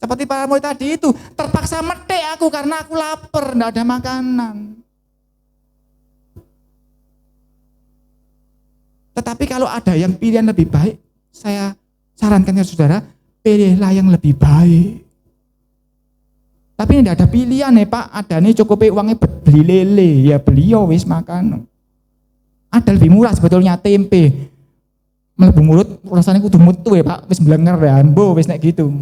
Seperti para murid tadi itu, terpaksa metek aku karena aku lapar, enggak ada makanan. Tetapi kalau ada yang pilihan lebih baik, saya sarankan ya saudara, pilihlah yang lebih baik. Tapi tidak ada pilihan ya Pak, ada nih cukup uangnya beli lele, ya beliau wis makan. Ada lebih murah sebetulnya tempe. Melebu mulut rasanya kudu mutu ya Pak, wis blenger ya, ambo wis nek gitu.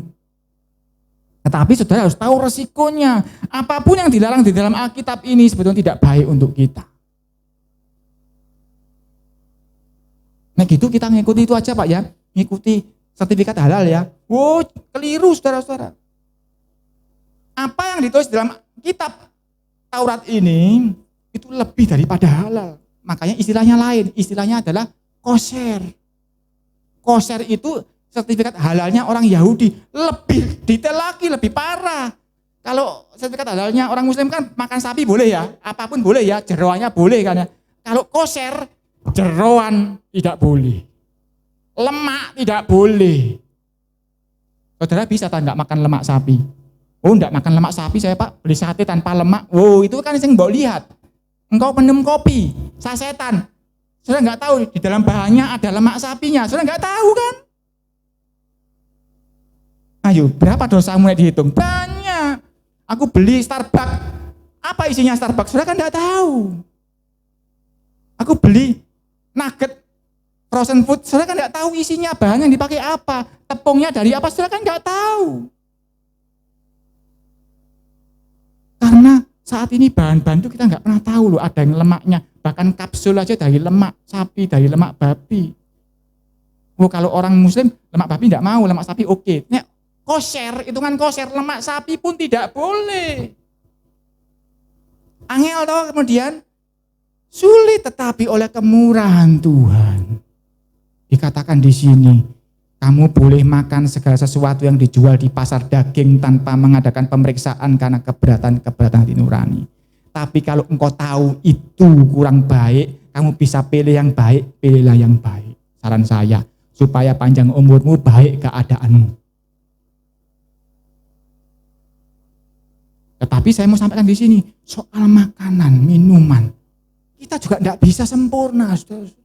Tetapi saudara harus tahu resikonya. Apapun yang dilarang di dalam Alkitab ini sebetulnya tidak baik untuk kita. Nah gitu kita ngikuti itu aja Pak ya, ngikuti sertifikat halal ya. Wow, keliru saudara-saudara. Apa yang ditulis dalam kitab Taurat ini itu lebih daripada halal. Makanya istilahnya lain, istilahnya adalah kosher. Kosher itu sertifikat halalnya orang Yahudi, lebih detail lagi, lebih parah. Kalau sertifikat halalnya orang Muslim kan makan sapi boleh ya, apapun boleh ya, jeroannya boleh kan ya. Kalau kosher, jeroan tidak boleh, lemak tidak boleh. Saudara bisa tak enggak makan lemak sapi? Oh enggak makan lemak sapi saya Pak, beli sate tanpa lemak. Wow itu kan yang mau lihat. Engkau minum kopi, sasetan. Saudara enggak tahu di dalam bahannya ada lemak sapinya, saudara enggak tahu kan? Ayo berapa dosamu dihitung? Banyak. Aku beli Starbucks, apa isinya Starbucks? Saudara kan enggak tahu. Aku beli nugget frozen food, saudara kan enggak tahu isinya, bahan yang dipakai apa, tepungnya dari apa, saudara kan enggak tahu. Karena saat ini bahan-bahan itu kita nggak pernah tahu loh, ada yang lemaknya, bahkan kapsul aja dari lemak sapi, dari lemak babi. Oh kalau orang Muslim lemak babi nggak mau, lemak sapi oke. Nek kosher, hitungan kosher lemak sapi pun tidak boleh. Angel toh kemudian sulit, tetapi oleh kemurahan Tuhan dikatakan di sini. Kamu boleh makan segala sesuatu yang dijual di pasar daging tanpa mengadakan pemeriksaan karena keberatan hati nurani. Tapi kalau engkau tahu itu kurang baik, kamu bisa pilih yang baik, pilihlah yang baik. Saran saya, supaya panjang umurmu, baik keadaanmu. Tetapi saya mau sampaikan di sini, soal makanan, minuman, kita juga tidak bisa sempurna, saudara.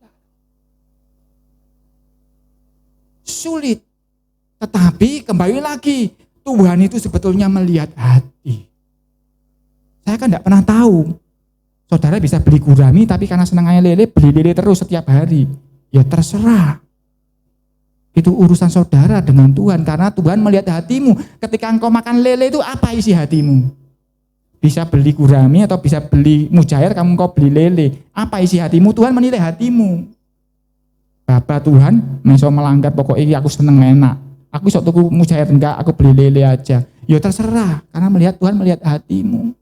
Sulit. Tetapi kembali lagi, Tuhan itu sebetulnya melihat hati. Saya kan tidak pernah tahu. Saudara bisa beli gurami, tapi karena senangnya lele, beli lele terus setiap hari. Ya terserah. Itu urusan saudara dengan Tuhan, karena Tuhan melihat hatimu. Ketika engkau makan lele itu apa isi hatimu? Bisa beli gurami atau bisa beli mujair, kamu engkau beli lele. Apa isi hatimu? Tuhan menilai hatimu. Bapak Tuhan, meso melanggar pokoknya aku seneng enak. Aku sok tuku mujair enggak, aku beli lele aja. Ya terserah, karena melihat Tuhan melihat hatimu.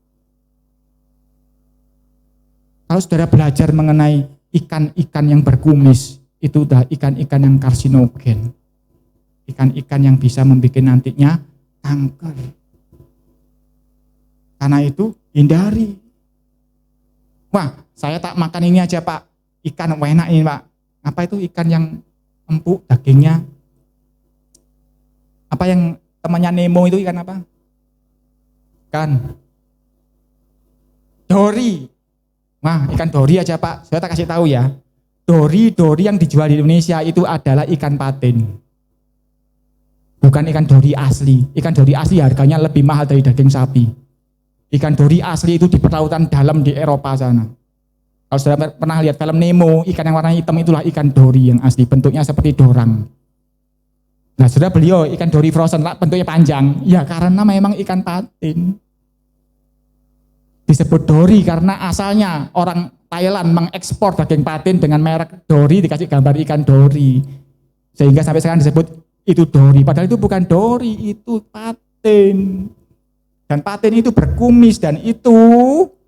Kalau saudara belajar mengenai ikan-ikan yang berkumis, itu udah ikan-ikan yang karsinogen. ikan-ikan yang bisa membuat nantinya kanker. Karena itu hindari. Wah, saya tak makan ini aja Pak, ikan enak ini Pak. Apa itu ikan yang empuk dagingnya? Apa yang temannya Nemo itu ikan apa? Ikan dori. Wah, ikan dori aja Pak, saya tak kasih tahu ya. Dori yang dijual di Indonesia itu adalah ikan patin. Bukan ikan dori asli. Ikan dori asli harganya lebih mahal dari daging sapi. Ikan dori asli itu di perlautan dalam di Eropa sana. Kalau sudah pernah lihat film Nemo, ikan yang warna hitam itulah ikan dori yang asli. Bentuknya seperti dorang. Nah, sudah beliau ikan dori frozen lah, bentuknya panjang. Ya karena memang ikan patin. Disebut dori karena asalnya orang Thailand mengekspor daging patin dengan merek dori, dikasih gambar ikan dori. Sehingga sampai sekarang disebut itu dori. Padahal itu bukan dori, itu patin. Dan patin itu berkumis dan itu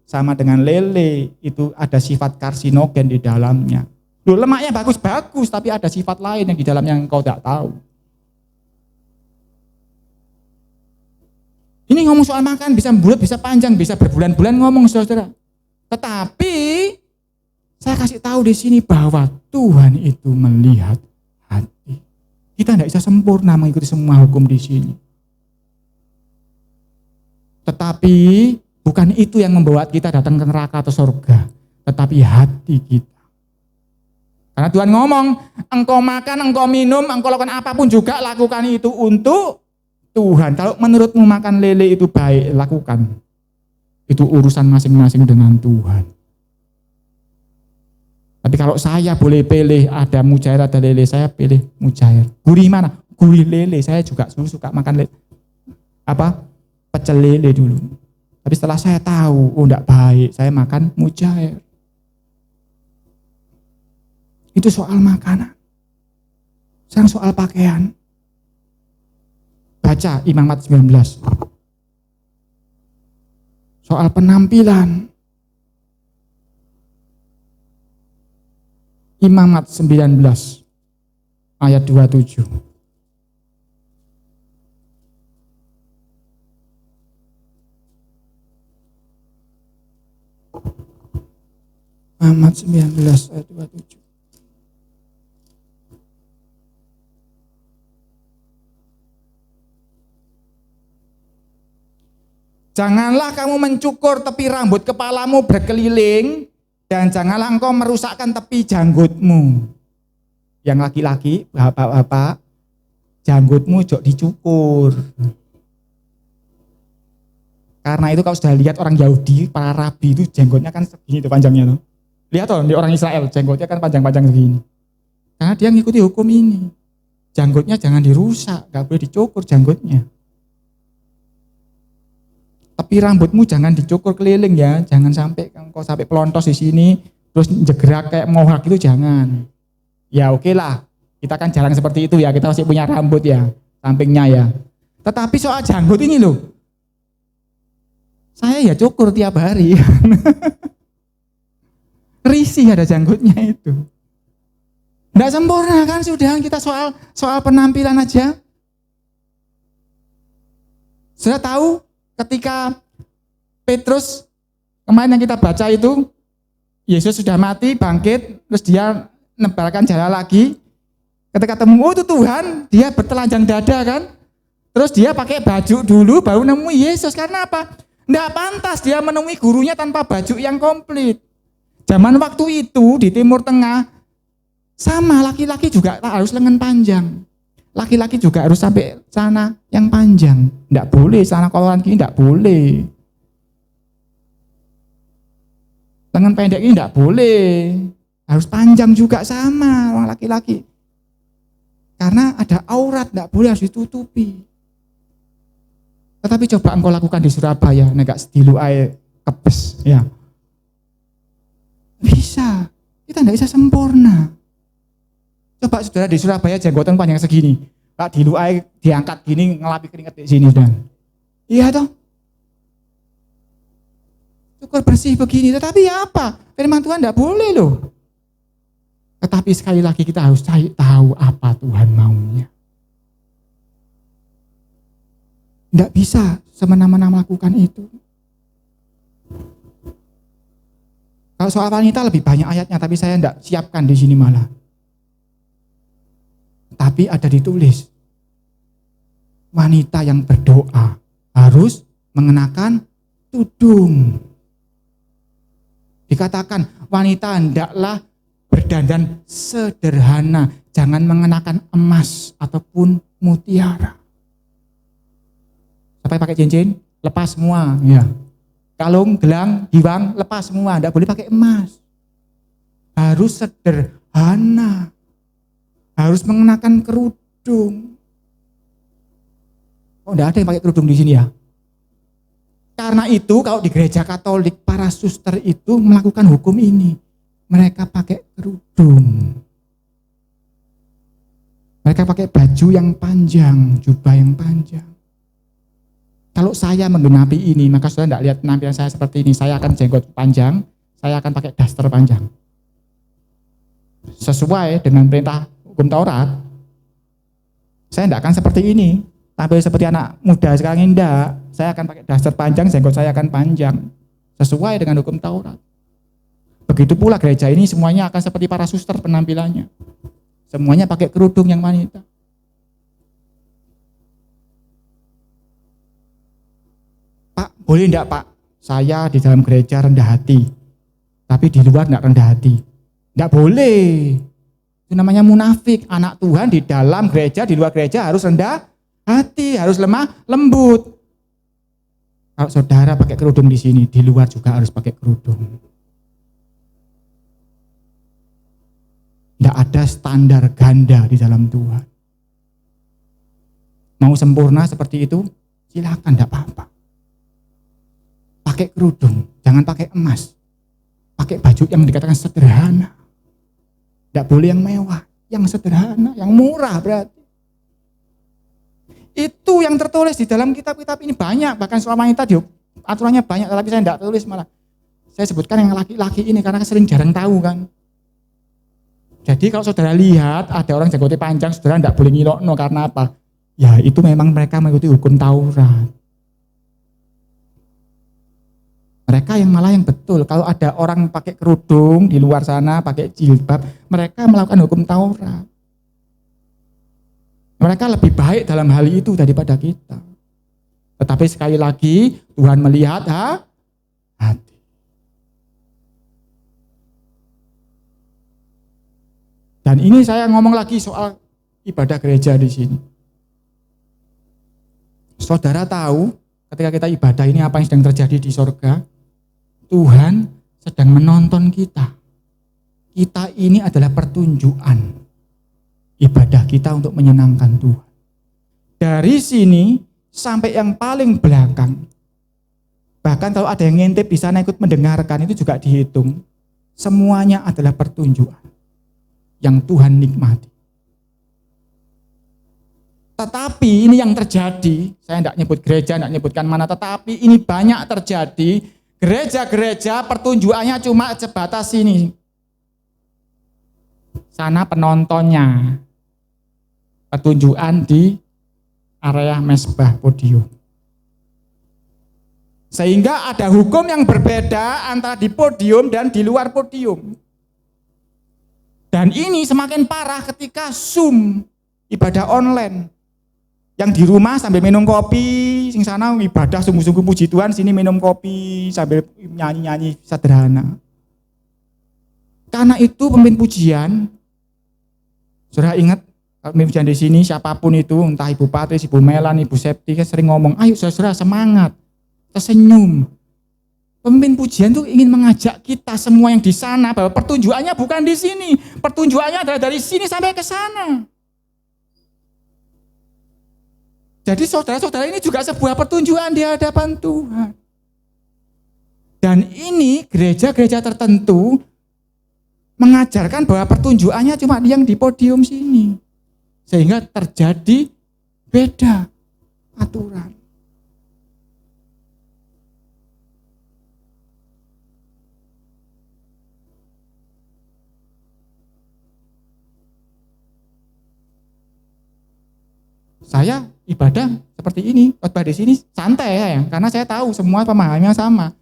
sama dengan lele. Itu ada sifat karsinogen di dalamnya. Loh, lemaknya bagus-bagus tapi ada sifat lain yang di dalamnya yang kau tidak tahu. Ini ngomong soal makan bisa bulat, bisa panjang, bisa berbulan-bulan ngomong saudara. Tetapi saya kasih tahu di sini bahwa Tuhan itu melihat hati. Kita tidak bisa sempurna mengikuti semua hukum di sini. Tetapi bukan itu yang membawa kita datang ke neraka atau surga, tetapi hati kita. Karena Tuhan ngomong, engkau makan, engkau minum, engkau lakukan apapun juga lakukan itu untuk Tuhan. Kalau menurutmu makan lele itu baik, lakukan. Itu urusan masing-masing dengan Tuhan. Tapi kalau saya boleh pilih, ada mujair, ada lele, saya pilih mujair. Gurih mana? Gurih lele. Saya juga suka makan lele. Pecel lele dulu. Tapi setelah saya tahu, oh enggak baik, saya makan mujair. Itu soal makanan. Sekarang soal pakaian. Baca Imamat 19. Soal penampilan. Imamat 19 ayat 27. Imamat 19 ayat 27. Janganlah kamu mencukur tepi rambut kepalamu berkeliling, dan janganlah engkau merusakkan tepi janggutmu. Yang laki-laki, bapak-bapak, janggutmu jok dicukur. Karena itu kalau sudah lihat orang Yahudi, para rabi itu jenggotnya kan segini tuh panjangnya tuh. Lihat tuh, di orang Israel jenggotnya kan panjang-panjang segini. Karena dia ngikuti hukum ini. Janggutnya jangan dirusak, gak boleh dicukur janggutnya. Tapi rambutmu jangan dicukur keliling ya, jangan sampai engkau sampai pelontos di sini, terus jegerak kayak mohawk itu jangan. Ya oke lah, kita kan jarang seperti itu ya, kita masih punya rambut ya, sampingnya ya. Tetapi soal janggut ini loh, saya ya cukur tiap hari. Risih ada janggutnya itu. Nggak sempurna kan sudah, kita soal penampilan aja. Sudah tahu? Ketika Petrus, kemarin yang kita baca itu, Yesus sudah mati, bangkit, terus dia nebarkan jala lagi. Ketika ketemu, oh itu Tuhan, dia bertelanjang dada kan. Terus dia pakai baju dulu, baru nemui Yesus. Karena apa? Nggak pantas dia menemui gurunya tanpa baju yang komplit. Zaman waktu itu di Timur Tengah, sama laki-laki juga harus lengan panjang. Laki-laki juga harus sampai celana yang panjang. Enggak boleh, celana koloran gini enggak boleh. Lengan pendek ini enggak boleh. Harus panjang juga sama orang laki-laki. Karena ada aurat, enggak boleh, harus ditutupi. Tetapi coba engkau lakukan di Surabaya, negak sedilu air kepes. Ya. Bisa, kita enggak bisa sempurna. Coba saudara di Surabaya jenggotan panjang segini, Pak diluai diangkat gini ngelapi keringat di sini sudah. Iya toh? Cukur bersih begini, tetapi ya apa? Firman Tuhan tidak boleh loh. Tetapi sekali lagi kita harus tahu apa Tuhan maunya. Tidak bisa semena-mena melakukan itu. Kalau soal wanita lebih banyak ayatnya, tapi saya tidak siapkan di sini malah. Tapi ada ditulis, wanita yang berdoa harus mengenakan tudung. Dikatakan wanita hendaklah berdandan sederhana, jangan mengenakan emas ataupun mutiara. Sampai pakai cincin, lepas semua, ya. Kalung, gelang, giwang, lepas semua, tidak boleh pakai emas. Harus sederhana. Harus mengenakan kerudung. Oh, tidak ada yang pakai kerudung di sini ya? Karena itu kalau di gereja Katolik, para suster itu melakukan hukum ini. Mereka pakai kerudung. Mereka pakai baju yang panjang, jubah yang panjang. Kalau saya menggenapi ini, maka saudara tidak lihat penampilan saya seperti ini. Saya akan jenggot panjang, saya akan pakai daster panjang. Sesuai dengan perintah hukum Taurat. Saya tidak akan seperti ini. Tampil seperti anak muda sekarang ini tidak. Saya akan pakai daster panjang, jenggot saya akan panjang. Sesuai dengan hukum Taurat. Begitu pula gereja ini semuanya akan seperti para suster penampilannya. Semuanya pakai kerudung yang wanita. Pak, boleh enggak Pak? Saya di dalam gereja rendah hati, tapi di luar enggak rendah hati. Enggak boleh. Itu namanya munafik. Anak Tuhan di dalam gereja, di luar gereja harus rendah hati, harus lemah lembut. Kalau saudara pakai kerudung di sini, di luar juga harus pakai kerudung. Tidak ada standar ganda di dalam Tuhan. Mau sempurna seperti itu, silakan, tidak apa-apa. Pakai kerudung, jangan pakai emas. Pakai baju yang dikatakan sederhana. Tidak boleh yang mewah, yang sederhana, yang murah berarti. Itu yang tertulis di dalam kitab-kitab ini banyak, bahkan soal wanita aturannya banyak, tapi saya tidak tulis malah. Saya sebutkan yang laki-laki ini karena sering jarang tahu kan. Jadi kalau saudara lihat ada orang jenggotnya panjang, saudara tidak boleh ngilokno karena apa? Ya itu memang mereka mengikuti hukum Taurat. Mereka yang malah yang betul. Kalau ada orang pakai kerudung di luar sana, pakai jilbab, mereka melakukan hukum Taurat. Mereka lebih baik dalam hal itu daripada kita. Tetapi sekali lagi Tuhan melihat hati. Dan ini saya ngomong lagi soal ibadah gereja di sini. Saudara tahu ketika kita ibadah ini apa yang sedang terjadi di sorga? Tuhan sedang menonton kita. Kita ini adalah pertunjukan ibadah kita untuk menyenangkan Tuhan. Dari sini sampai yang paling belakang. Bahkan kalau ada yang ngintip di sana ikut mendengarkan itu juga dihitung. Semuanya adalah pertunjukan yang Tuhan nikmati. Tetapi ini yang terjadi, saya tidak nyebut gereja, tidak nyebutkan mana, tetapi ini banyak terjadi. Gereja-gereja pertunjukannya cuma sebatas ini. Sana penontonnya. Pertunjukan di area mesbah podium. Sehingga ada hukum yang berbeda antara di podium dan di luar podium. Dan ini semakin parah ketika Zoom, ibadah online. Yang di rumah sambil minum kopi, sing sana ibadah sungguh-sungguh puji Tuhan, sini minum kopi sambil nyanyi-nyanyi sederhana. Karena itu pemimpin pujian, saudara ingat, pemimpin pujian di sini siapapun itu, entah Ibu Patris, Ibu Melan, Ibu Septi, sering ngomong, ayo saudara semangat, tersenyum. Pemimpin pujian itu ingin mengajak kita semua yang di sana bahwa pertunjukannya bukan di sini, pertunjukannya adalah dari sini sampai ke sana. Jadi saudara-saudara ini juga sebuah pertunjukan di hadapan Tuhan. Dan ini gereja-gereja tertentu mengajarkan bahwa pertunjukannya cuma yang di podium sini. Sehingga terjadi beda aturan. Saya ibadah seperti ini, khotbah di sini santai ya, karena saya tahu semua pemahamannya sama.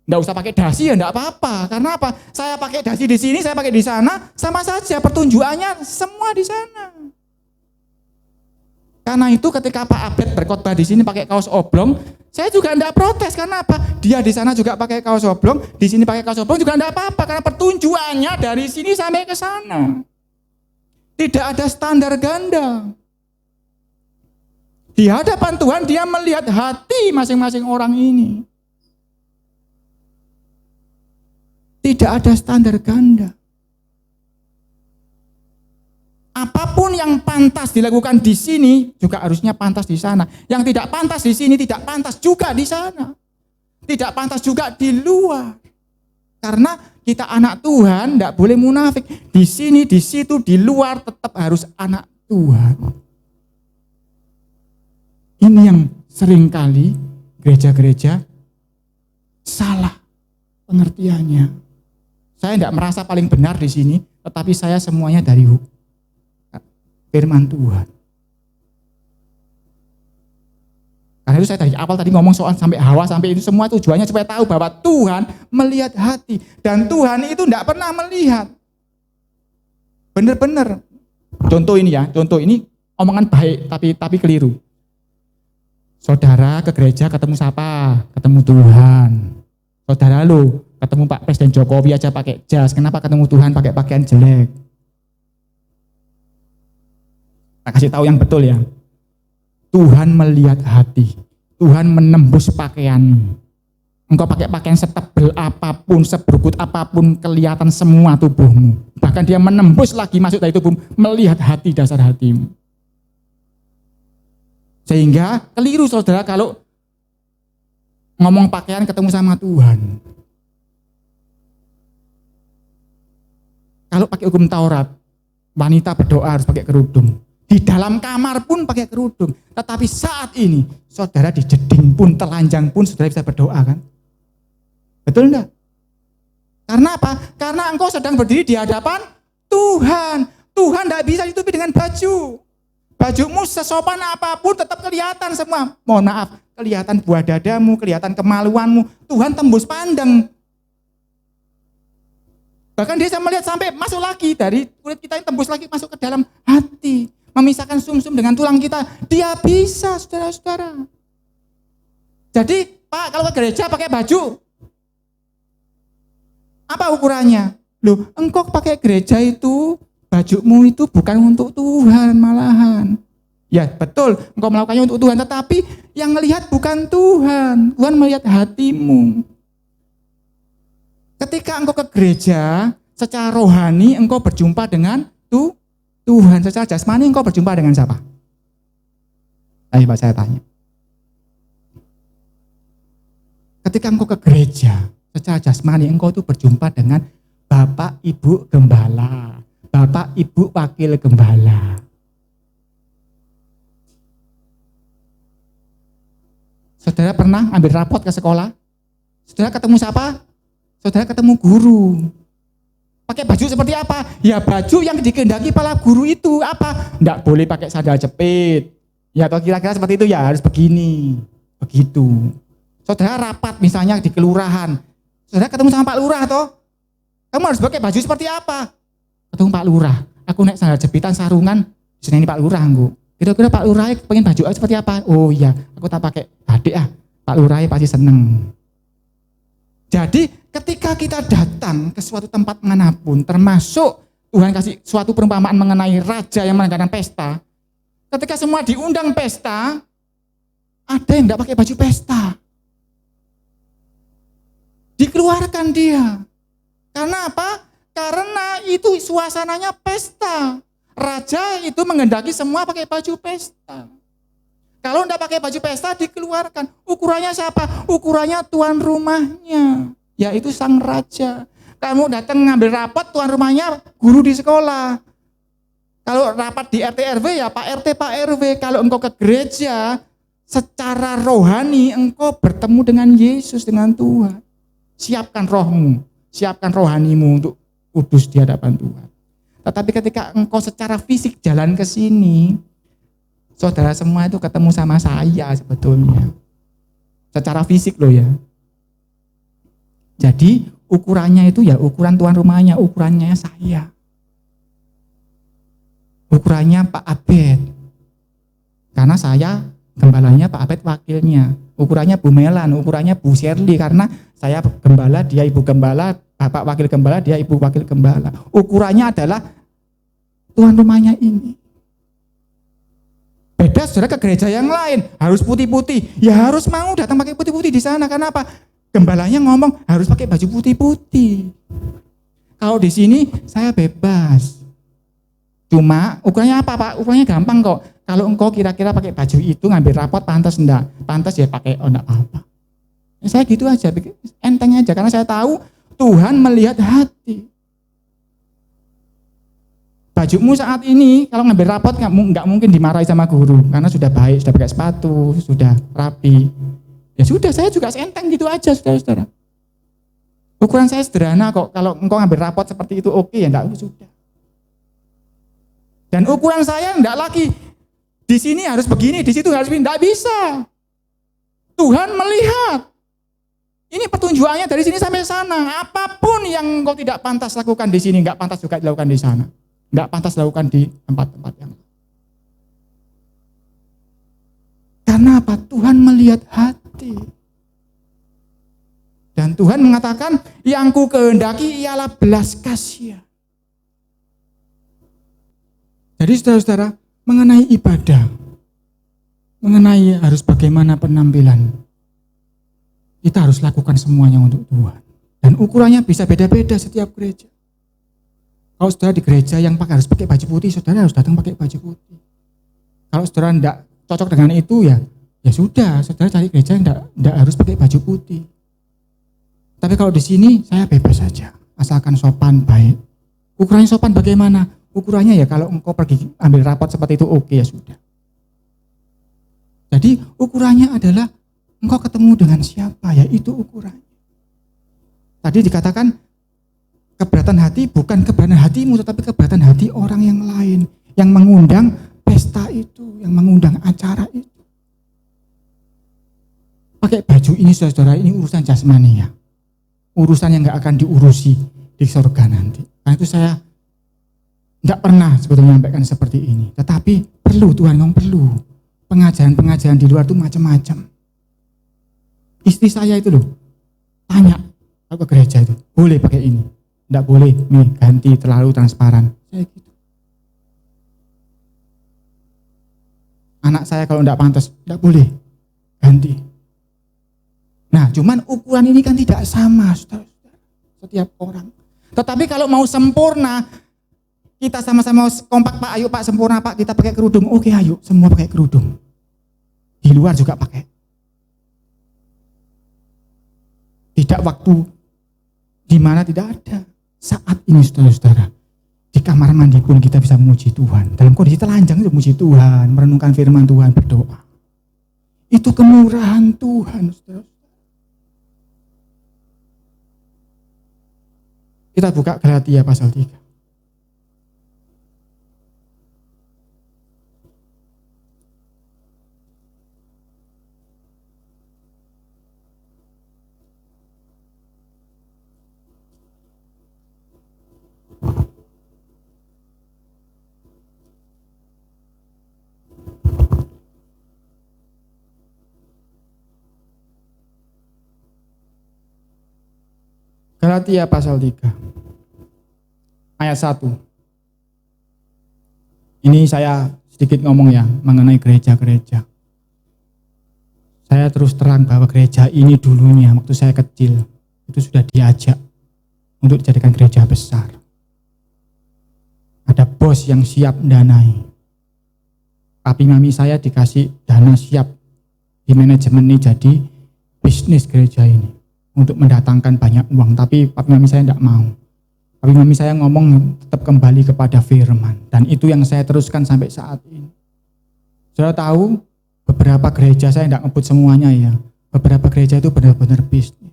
Nggak usah pakai dasi ya nggak apa-apa. Karena apa? Saya pakai dasi di sini, saya pakai di sana, sama saja pertunjukannya semua di sana. Karena itu ketika Pak Abed berkhotbah di sini pakai kaos oblong, saya juga enggak protes. Karena apa? Dia di sana juga pakai kaos oblong, di sini pakai kaos oblong juga enggak apa-apa. Karena pertunjukannya dari sini sampai ke sana. Tidak ada standar ganda. Di hadapan Tuhan dia melihat hati masing-masing orang ini. Tidak ada standar ganda. Apapun yang pantas dilakukan di sini juga harusnya pantas di sana. Yang tidak pantas di sini tidak pantas juga di sana. Tidak pantas juga di luar. Karena kita anak Tuhan tidak boleh munafik. Di sini, di situ, di luar tetap harus anak Tuhan. Ini yang seringkali gereja-gereja salah pengertiannya. Saya tidak merasa paling benar di sini, tetapi saya semuanya dari firman Tuhan. Karena itu saya dari awal tadi ngomong soal sampai Hawa, sampai itu semua tujuannya supaya tahu bahwa Tuhan melihat hati. Dan Tuhan itu tidak pernah melihat. Benar-benar. Contoh ini ya, contoh ini omongan baik tapi keliru. Saudara ke gereja ketemu siapa? Ketemu Tuhan. Saudara lo ketemu Pak Presiden Jokowi aja pakai jas, kenapa ketemu Tuhan pakai pakaian jelek? Saya kasih tahu yang betul ya. Tuhan melihat hati. Tuhan menembus pakaianmu. Engkau pakai pakaian setebal apapun, seberukut apapun, kelihatan semua tubuhmu. Bahkan dia menembus lagi masuk dari tubuhmu, melihat hati, dasar hatimu. Sehingga keliru saudara kalau ngomong pakaian ketemu sama Tuhan. Kalau pakai hukum Taurat, wanita berdoa harus pakai kerudung. Di dalam kamar pun pakai kerudung. Tetapi saat ini, saudara di jeding pun, telanjang pun, saudara bisa berdoa kan? Betul enggak? Karena apa? Karena engkau sedang berdiri di hadapan Tuhan. Tuhan enggak bisa ditutupi dengan baju. Bajumu sesopan apapun tetap kelihatan semua. Mohon maaf, kelihatan buah dadamu, kelihatan kemaluanmu. Tuhan tembus pandang. Bahkan dia bisa melihat sampai masuk lagi dari kulit kita yang tembus lagi masuk ke dalam hati. Memisahkan sumsum dengan tulang kita. Dia bisa, saudara-saudara. Jadi, Pak, kalau ke gereja pakai baju, apa ukurannya? Loh, engkau pakai gereja itu, bajumu itu bukan untuk Tuhan malahan. Ya, betul, engkau melakukannya untuk Tuhan, tetapi yang melihat bukan Tuhan. Tuhan melihat hatimu. Ketika engkau ke gereja, secara rohani engkau berjumpa dengan Tuhan. Secara jasmani engkau berjumpa dengan siapa? Ayo Pak, saya tanya. Ketika engkau ke gereja, secara jasmani engkau itu berjumpa dengan Bapak Ibu Gembala, Bapak Ibu Wakil Gembala. Saudara pernah ambil rapot ke sekolah? Saudara ketemu siapa? Saudara ketemu guru. Pakai baju seperti apa? Ya baju yang dikehendaki kepala guru itu apa? Enggak boleh pakai sandal jepit. Ya atau kira-kira seperti itu ya, harus begini. Begitu. Saudara rapat misalnya di kelurahan. Saudara ketemu sama Pak Lurah toh? Kamu harus pakai baju seperti apa? Ketemu Pak Lurah. Aku naik sandal jepitan sarungan, ini Pak Lurah engko. Kira-kira Pak Lurah pengen baju seperti apa? Oh iya, aku tak pakai batik ah. Pak Lurah pasti seneng. Jadi ketika kita datang ke suatu tempat manapun, termasuk Tuhan kasih suatu perumpamaan mengenai raja yang mengadakan pesta. Ketika semua diundang pesta, ada yang tidak pakai baju pesta. Dikeluarkan dia. Karena apa? Karena itu suasananya pesta. Raja itu menghendaki semua pakai baju pesta. Kalau tidak pakai baju pesta dikeluarkan. Ukurannya siapa? Ukurannya tuan rumahnya, yaitu sang raja. Kamu datang ngambil rapat, tuan rumahnya guru di sekolah. Kalau rapat di RT RW ya Pak RT Pak RW. Kalau engkau ke gereja, secara rohani engkau bertemu dengan Yesus, dengan Tuhan. Siapkan rohmu, siapkan rohanimu untuk kudus di hadapan Tuhan. Tetapi ketika engkau secara fisik jalan ke sini, Saudara semua itu ketemu sama saya sebetulnya. Secara fisik loh ya. Jadi ukurannya itu ya ukuran tuan rumahnya, ukurannya saya. Ukurannya Pak Abed. Karena saya gembalanya, Pak Abed wakilnya. Ukurannya Bu Melan, ukurannya Bu Shirley. Karena saya gembala, dia ibu gembala, Bapak wakil gembala, dia ibu wakil gembala. Ukurannya adalah tuan rumahnya ini. Beda saudara ke gereja yang lain, harus putih-putih. Ya harus mau datang pakai putih-putih di sana. Karena apa? Gembalanya ngomong harus pakai baju putih-putih. Kalau di sini saya bebas. Cuma ukurannya apa Pak? Ukurannya gampang kok. Kalau engkau kira-kira pakai baju itu ngambil rapot pantas enggak? Pantas ya pakai, oh enggak apa-apa. Ya, saya gitu aja, enteng aja. Karena saya tahu Tuhan melihat hati. Bajumu saat ini kalau ngambil rapot nggak mungkin dimarahi sama guru karena sudah baik, sudah pakai sepatu, sudah rapi. Ya sudah, saya juga enteng gitu aja, saudara-saudara. Ukuran saya sederhana kok. Kalau engkau ngambil rapot seperti itu oke ya enggak, sudah. Dan ukuran saya enggak lagi di sini harus begini, di situ harus begini, enggak bisa. Tuhan melihat. Ini pertunjukannya dari sini sampai sana. Apapun yang engkau tidak pantas lakukan di sini, enggak pantas juga dilakukan di sana. Enggak pantas dilakukan di tempat-tempat yang lain. Karena apa? Tuhan melihat hati. Dan Tuhan mengatakan, yang ku kehendaki ialah belas kasihan. Jadi saudara-saudara, mengenai ibadah, mengenai harus bagaimana penampilan, kita harus lakukan semuanya untuk Tuhan. Dan ukurannya bisa beda-beda setiap gereja. Kalau saudara di gereja yang harus pakai baju putih, saudara harus datang pakai baju putih. Kalau saudara tidak cocok dengan itu ya sudah, saudara cari gereja yang tidak harus pakai baju putih. Tapi kalau di sini saya bebas saja, asalkan sopan baik. Ukurannya sopan bagaimana? Ukurannya ya kalau engkau pergi ambil rapot seperti itu oke ya sudah. Jadi ukurannya adalah engkau ketemu dengan siapa, ya itu ukurannya. Tadi dikatakan keberatan hati bukan keberatan hatimu, tetapi keberatan hati orang yang lain yang mengundang pesta itu, yang mengundang acara itu. Pakai baju ini saudara, ini urusan jasmani ya. Urusan yang gak akan diurusi di surga nanti. Karena itu saya gak pernah sebetulnya menyampaikan seperti ini. Tetapi perlu, Tuhan ngomong perlu. Pengajaran-pengajaran di luar itu macam-macam. Istri saya itu loh, tanya ke gereja itu, boleh pakai ini? Enggak boleh, nih ganti terlalu transparan. Saya gitu. Anak saya kalau enggak pantas, enggak boleh, ganti. Nah, cuman ukuran ini kan tidak sama, saudara-saudara, setiap orang. Tetapi kalau mau sempurna, kita sama-sama kompak, Pak, ayo Pak, sempurna Pak, kita pakai kerudung. Oke, ayo, semua pakai kerudung. Di luar juga pakai. Tidak waktu di mana tidak ada. Saat ini saudara-saudara, di kamar mandi pun kita bisa memuji Tuhan. Dalam kondisi telanjang itu memuji Tuhan, merenungkan firman Tuhan, berdoa. Itu kemurahan Tuhan, saudara. Kita buka Galatia pasal 3. Galatia pasal 3 ayat 1. Ini saya sedikit ngomong ya mengenai gereja-gereja. Saya terus terang bahwa gereja ini dulunya waktu saya kecil itu sudah diajak untuk dijadikan gereja besar. Ada bos yang siap mendanai. Papi mami saya dikasih dana siap di manajemen ini jadi bisnis gereja ini untuk mendatangkan banyak uang, tapi papi mami saya tidak mau. Papi mami saya ngomong tetap kembali kepada firman, dan itu yang saya teruskan sampai saat ini. Saudara tahu, beberapa gereja saya tidak ngebut semuanya ya, beberapa gereja itu benar-benar bisnis.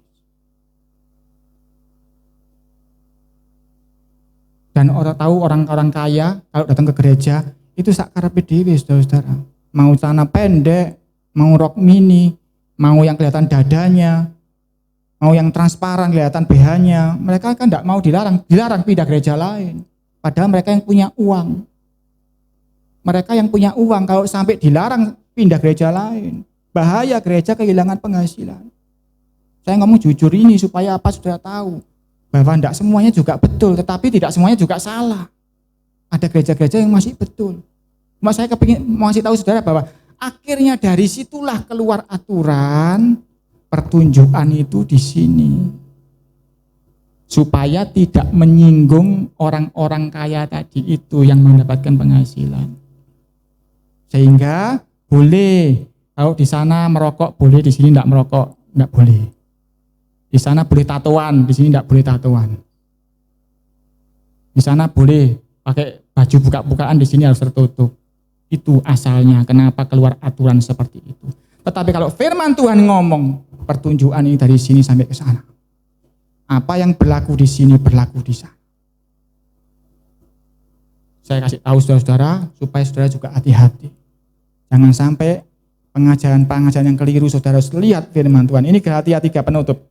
Dan orang tahu orang-orang kaya kalau datang ke gereja itu sak karepe dhewe, saudara-saudara. mau celana pendek, mau rok mini, mau yang kelihatan dadanya, mau yang transparan kelihatan BH-nya, mereka kan tidak mau dilarang pindah gereja lain. Padahal mereka yang punya uang. Mereka yang punya uang kalau sampai dilarang pindah gereja lain, bahaya gereja kehilangan penghasilan. Saya ngomong jujur ini supaya apa sudah tahu bahwa tidak semuanya juga betul, tetapi tidak semuanya juga salah. Ada gereja-gereja yang masih betul. Cuma saya kepingin mau kasih tahu saudara bahwa akhirnya dari situlah keluar aturan pertunjukan itu di sini. Supaya tidak menyinggung orang-orang kaya tadi itu yang mendapatkan penghasilan. Sehingga boleh, kalau di sana merokok boleh, di sini tidak merokok, tidak boleh. Di sana boleh tatoan, di sini tidak boleh tatoan. Di sana boleh pakai baju buka-bukaan, di sini harus tertutup. Itu asalnya, kenapa keluar aturan seperti itu. Tetapi kalau firman Tuhan ngomong, pertunjukan ini dari sini sampai ke sana. Apa yang berlaku di sini berlaku di sana. Saya kasih tahu saudara-saudara supaya saudara juga hati-hati. Jangan sampai pengajaran-pengajaran yang keliru saudara harus lihat firman Tuhan. Ini Galatia 3 penutup.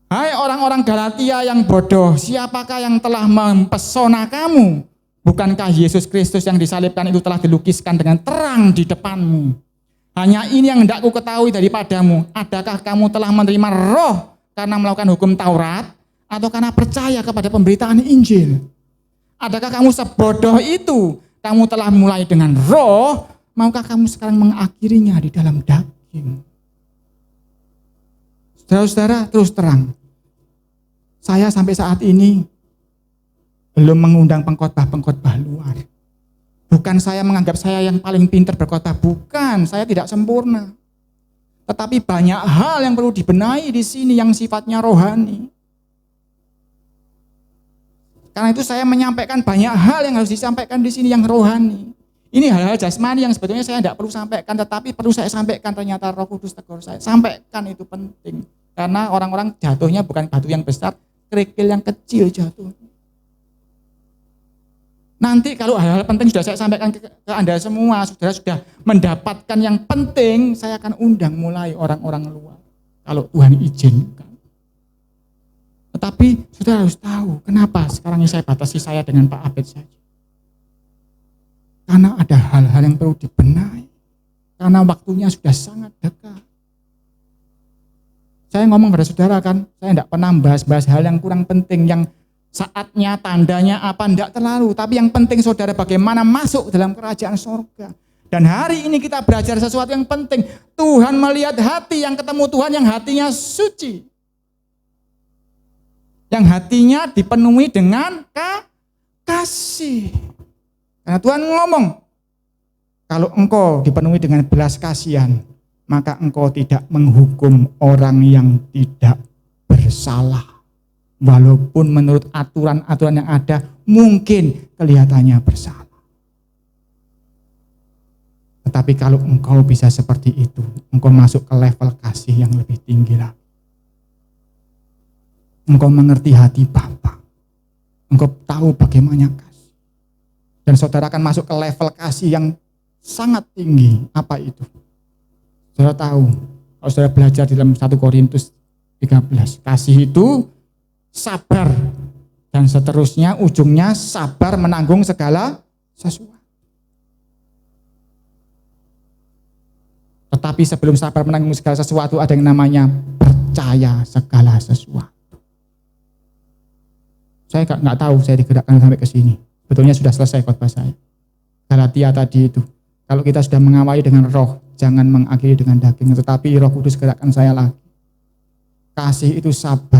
Hai orang-orang Galatia yang bodoh, siapakah yang telah mempesona kamu? Bukankah Yesus Kristus yang disalibkan itu telah dilukiskan dengan terang di depanmu? Hanya ini yang hendak ku ketahui daripadamu. Adakah kamu telah menerima roh karena melakukan hukum Taurat atau karena percaya kepada pemberitaan Injil? Adakah kamu sebodoh itu? Kamu telah mulai dengan roh, maukah kamu sekarang mengakhirinya di dalam daging? Saudara-saudara, terus terang. Saya sampai saat ini belum mengundang pengkhotbah-pengkhotbah luar. Bukan saya menganggap saya yang paling pintar berkhotbah, bukan, saya tidak sempurna. Tetapi banyak hal yang perlu dibenahi di sini yang sifatnya rohani. Karena itu saya menyampaikan banyak hal yang harus disampaikan di sini yang rohani. Ini hal-hal jasmani yang sebetulnya saya tidak perlu sampaikan, tetapi perlu saya sampaikan, ternyata Roh Kudus tegur saya. Sampaikan, itu penting. Karena orang-orang jatuhnya bukan batu yang besar, kerikil yang kecil jatuh. Nanti kalau hal-hal penting sudah saya sampaikan ke Anda semua, saudara sudah mendapatkan yang penting, saya akan undang mulai orang-orang luar. Kalau Tuhan izinkan. Tetapi saudara harus tahu, kenapa sekarang ini saya batasi saya dengan Pak Abed saja. Karena ada hal-hal yang perlu dibenahi. Karena waktunya sudah sangat dekat. Saya ngomong pada saudara kan, saya tidak pernah bahas-bahas hal yang kurang penting, yang saatnya, tandanya apa, tidak terlalu. Tapi yang penting saudara bagaimana masuk dalam kerajaan surga. Dan hari ini kita belajar sesuatu yang penting. Tuhan melihat hati yang ketemu Tuhan, yang hatinya suci. Yang hatinya dipenuhi dengan kasih. Karena Tuhan ngomong, kalau engkau dipenuhi dengan belas kasihan, maka engkau tidak menghukum orang yang tidak bersalah. Walaupun menurut aturan-aturan yang ada, mungkin kelihatannya bersalah. Tetapi kalau engkau bisa seperti itu, engkau masuk ke level kasih yang lebih tinggi lagi. Engkau mengerti hati Bapa. Engkau tahu bagaimana kasih. Dan saudara akan masuk ke level kasih yang sangat tinggi. Apa itu? Saudara tahu, kalau saudara belajar di dalam 1 Korintus 13, kasih itu sabar. Dan seterusnya ujungnya sabar menanggung segala sesuatu. Tetapi sebelum sabar menanggung segala sesuatu, ada yang namanya percaya segala sesuatu. Saya nggak tahu saya digerakkan sampai ke sini. Betulnya sudah selesai khotbah saya. Galatia tadi itu. Kalau kita sudah mengawali dengan roh, jangan mengakhiri dengan daging. Tetapi Roh Kudus gerakkan saya lagi. Kasih itu sabar.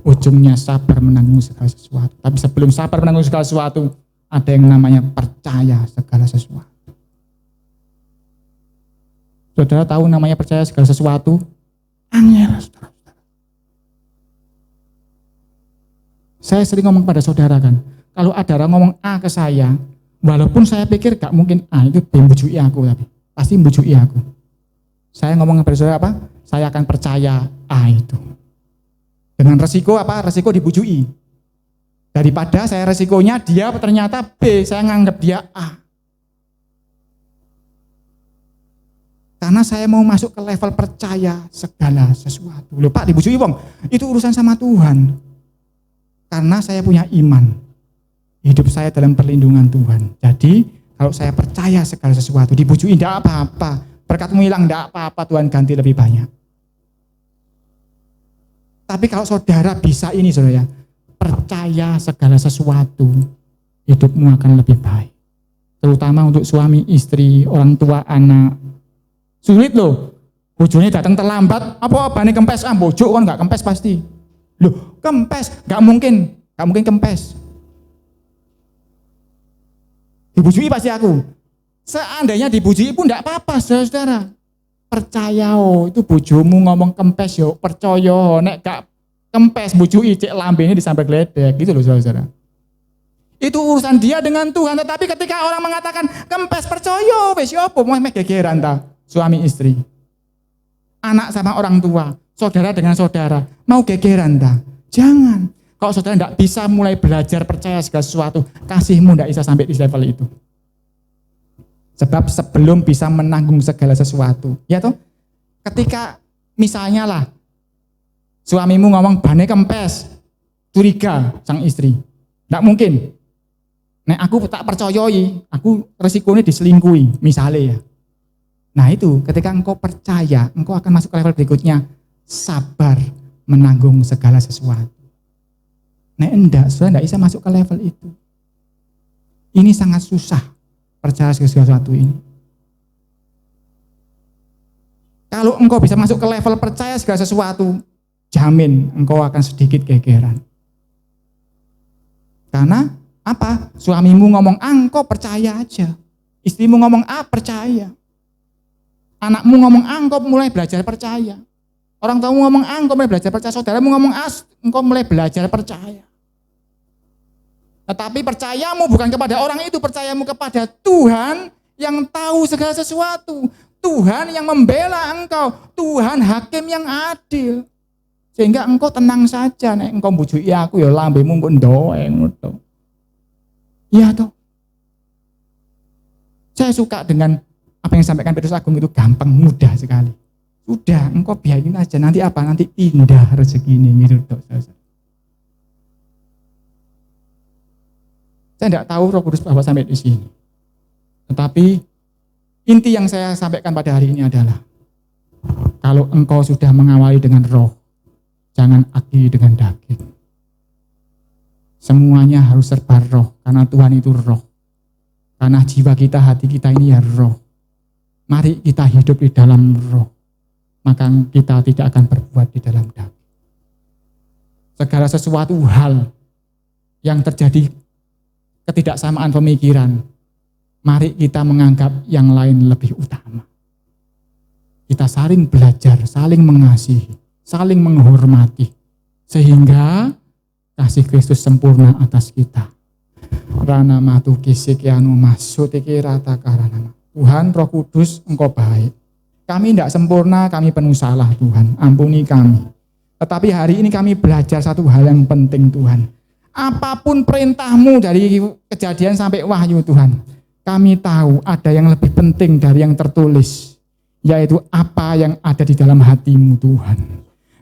Ujungnya sabar menanggung segala sesuatu. Tapi sebelum sabar menanggung segala sesuatu, ada yang namanya percaya segala sesuatu. Saudara tahu namanya percaya segala sesuatu? Angel, saudara. Saya sering ngomong pada saudara kan, kalau ada orang ngomong A ke saya, walaupun saya pikir gak mungkin A itu membujui aku, tapi pasti membujui aku. Saya ngomong kepada saudara apa? Saya akan percaya A itu. Dengan resiko apa? Resiko dibujui. Daripada saya resikonya dia ternyata B, saya nganggap dia A. Karena saya mau masuk ke level percaya segala sesuatu. Loh Pak, dibujui wong, itu urusan sama Tuhan. Karena saya punya iman. Hidup saya dalam perlindungan Tuhan. Jadi, kalau saya percaya segala sesuatu, dibujui tidak apa-apa. Berkatmu hilang tidak apa-apa, Tuhan ganti lebih banyak. Tapi kalau saudara bisa ini saudara ya, percaya segala sesuatu, hidupmu akan lebih baik. Terutama untuk suami, istri, orang tua, anak. Sulit loh, bojone datang terlambat, apa bane kempes, bojo kan nggak kempes pasti. Loh, kempes, nggak mungkin kempes. Dibujui pasti aku. Seandainya dibujui pun nggak apa-apa, saudara. Percaya itu bojomu ngomong kempes yo, percaya nek gak kempes bujui cek lambene disambar gledek gitu loh saudara. Itu urusan dia dengan Tuhan, tetapi ketika orang mengatakan kempes percaya, wis yo apa meh gegeran ta? Suami istri, anak sama orang tua, saudara dengan saudara, mau gegeran tak? Jangan. Kalau saudara tidak bisa mulai belajar percaya segala sesuatu, kasihmu tidak bisa sampai di level itu. Sebab sebelum bisa menanggung segala sesuatu, ya toh? Ketika misalnya lah, suamimu ngomong bane kempes, curiga sang istri, tidak mungkin. Nek aku tak percayai, aku resikonya diselingkuhi, misalnya ya. Nah itu, ketika engkau percaya, engkau akan masuk ke level berikutnya, sabar menanggung segala sesuatu. Nah enggak, saudara enggak bisa masuk ke level itu. Ini sangat susah, percaya segala sesuatu ini. Kalau engkau bisa masuk ke level percaya segala sesuatu, jamin engkau akan sedikit gegeran. Karena apa? Suamimu ngomong A, engkau percaya aja. Istrimu ngomong A, percaya. Anakmu ngomong A, engkau mulai belajar percaya. Orang tuamu ngomong A, engkau mulai belajar percaya. Saudaramu ngomong A, engkau mulai belajar percaya. Tetapi percayamu bukan kepada orang itu, percayamu kepada Tuhan yang tahu segala sesuatu. Tuhan yang membela engkau. Tuhan hakim yang adil. Sehingga engkau tenang saja. Nek engkau bujui aku ya lambemu engkau ndoeng. Iya toh. Saya suka dengan apa yang disampaikan Petrus Agung itu gampang, mudah sekali. Udah, engkau biarin aja, nanti apa? Nanti pindah rezeki ini gitu. Saya tidak tahu Roh Kudus bahwa sampai di sini. Tetapi inti yang saya sampaikan pada hari ini adalah kalau engkau sudah mengawali dengan roh, jangan akhiri dengan daging. Semuanya harus serba roh, karena Tuhan itu roh. Karena jiwa kita, hati kita ini ya roh. Mari kita hidup di dalam roh, maka kita tidak akan berbuat di dalam daging. Segala sesuatu hal yang terjadi ketidaksamaan pemikiran, mari kita menganggap yang lain lebih utama. Kita saling belajar, saling mengasihi, saling menghormati, sehingga kasih Kristus sempurna atas kita. Rana matu kisikianu masutiki rata karana. Tuhan Roh Kudus, engkau baik. Kami tidak sempurna, kami penuh salah Tuhan, ampuni kami. Tetapi hari ini kami belajar satu hal yang penting Tuhan. Apapun perintahmu dari Kejadian sampai Wahyu Tuhan, kami tahu ada yang lebih penting dari yang tertulis, yaitu apa yang ada di dalam hatimu Tuhan.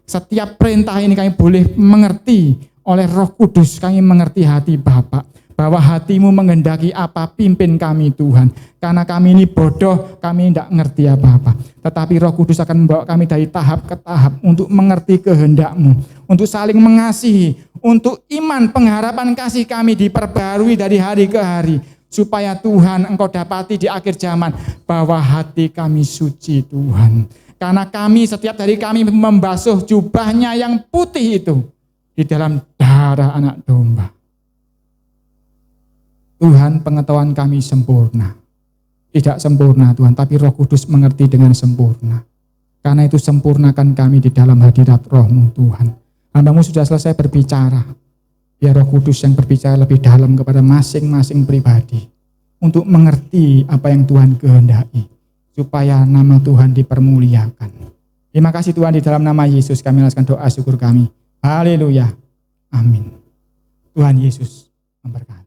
Setiap perintah ini kami boleh mengerti oleh Roh Kudus, kami mengerti hati Bapa. Bahwa hatimu menghendaki apa, pimpin kami Tuhan. Karena kami ini bodoh, kami tidak ngerti apa-apa. Tetapi Roh Kudus akan membawa kami dari tahap ke tahap untuk mengerti kehendak-Mu, untuk saling mengasihi, untuk iman pengharapan kasih kami diperbarui dari hari ke hari. Supaya Tuhan engkau dapati di akhir zaman bahwa hati kami suci Tuhan. Karena kami setiap hari kami membasuh jubahnya yang putih itu di dalam darah anak domba. Tuhan, pengetahuan kami sempurna. Tidak sempurna Tuhan, tapi Roh Kudus mengerti dengan sempurna. Karena itu sempurnakan kami di dalam hadirat Roh-Mu Tuhan. Hambamu sudah selesai berbicara. Biar Roh Kudus yang berbicara lebih dalam kepada masing-masing pribadi. Untuk mengerti apa yang Tuhan kehendaki. Supaya nama Tuhan dipermuliakan. Terima kasih Tuhan, di dalam nama Yesus kami alaskan doa syukur kami. Haleluya. Amin. Tuhan Yesus memberkati.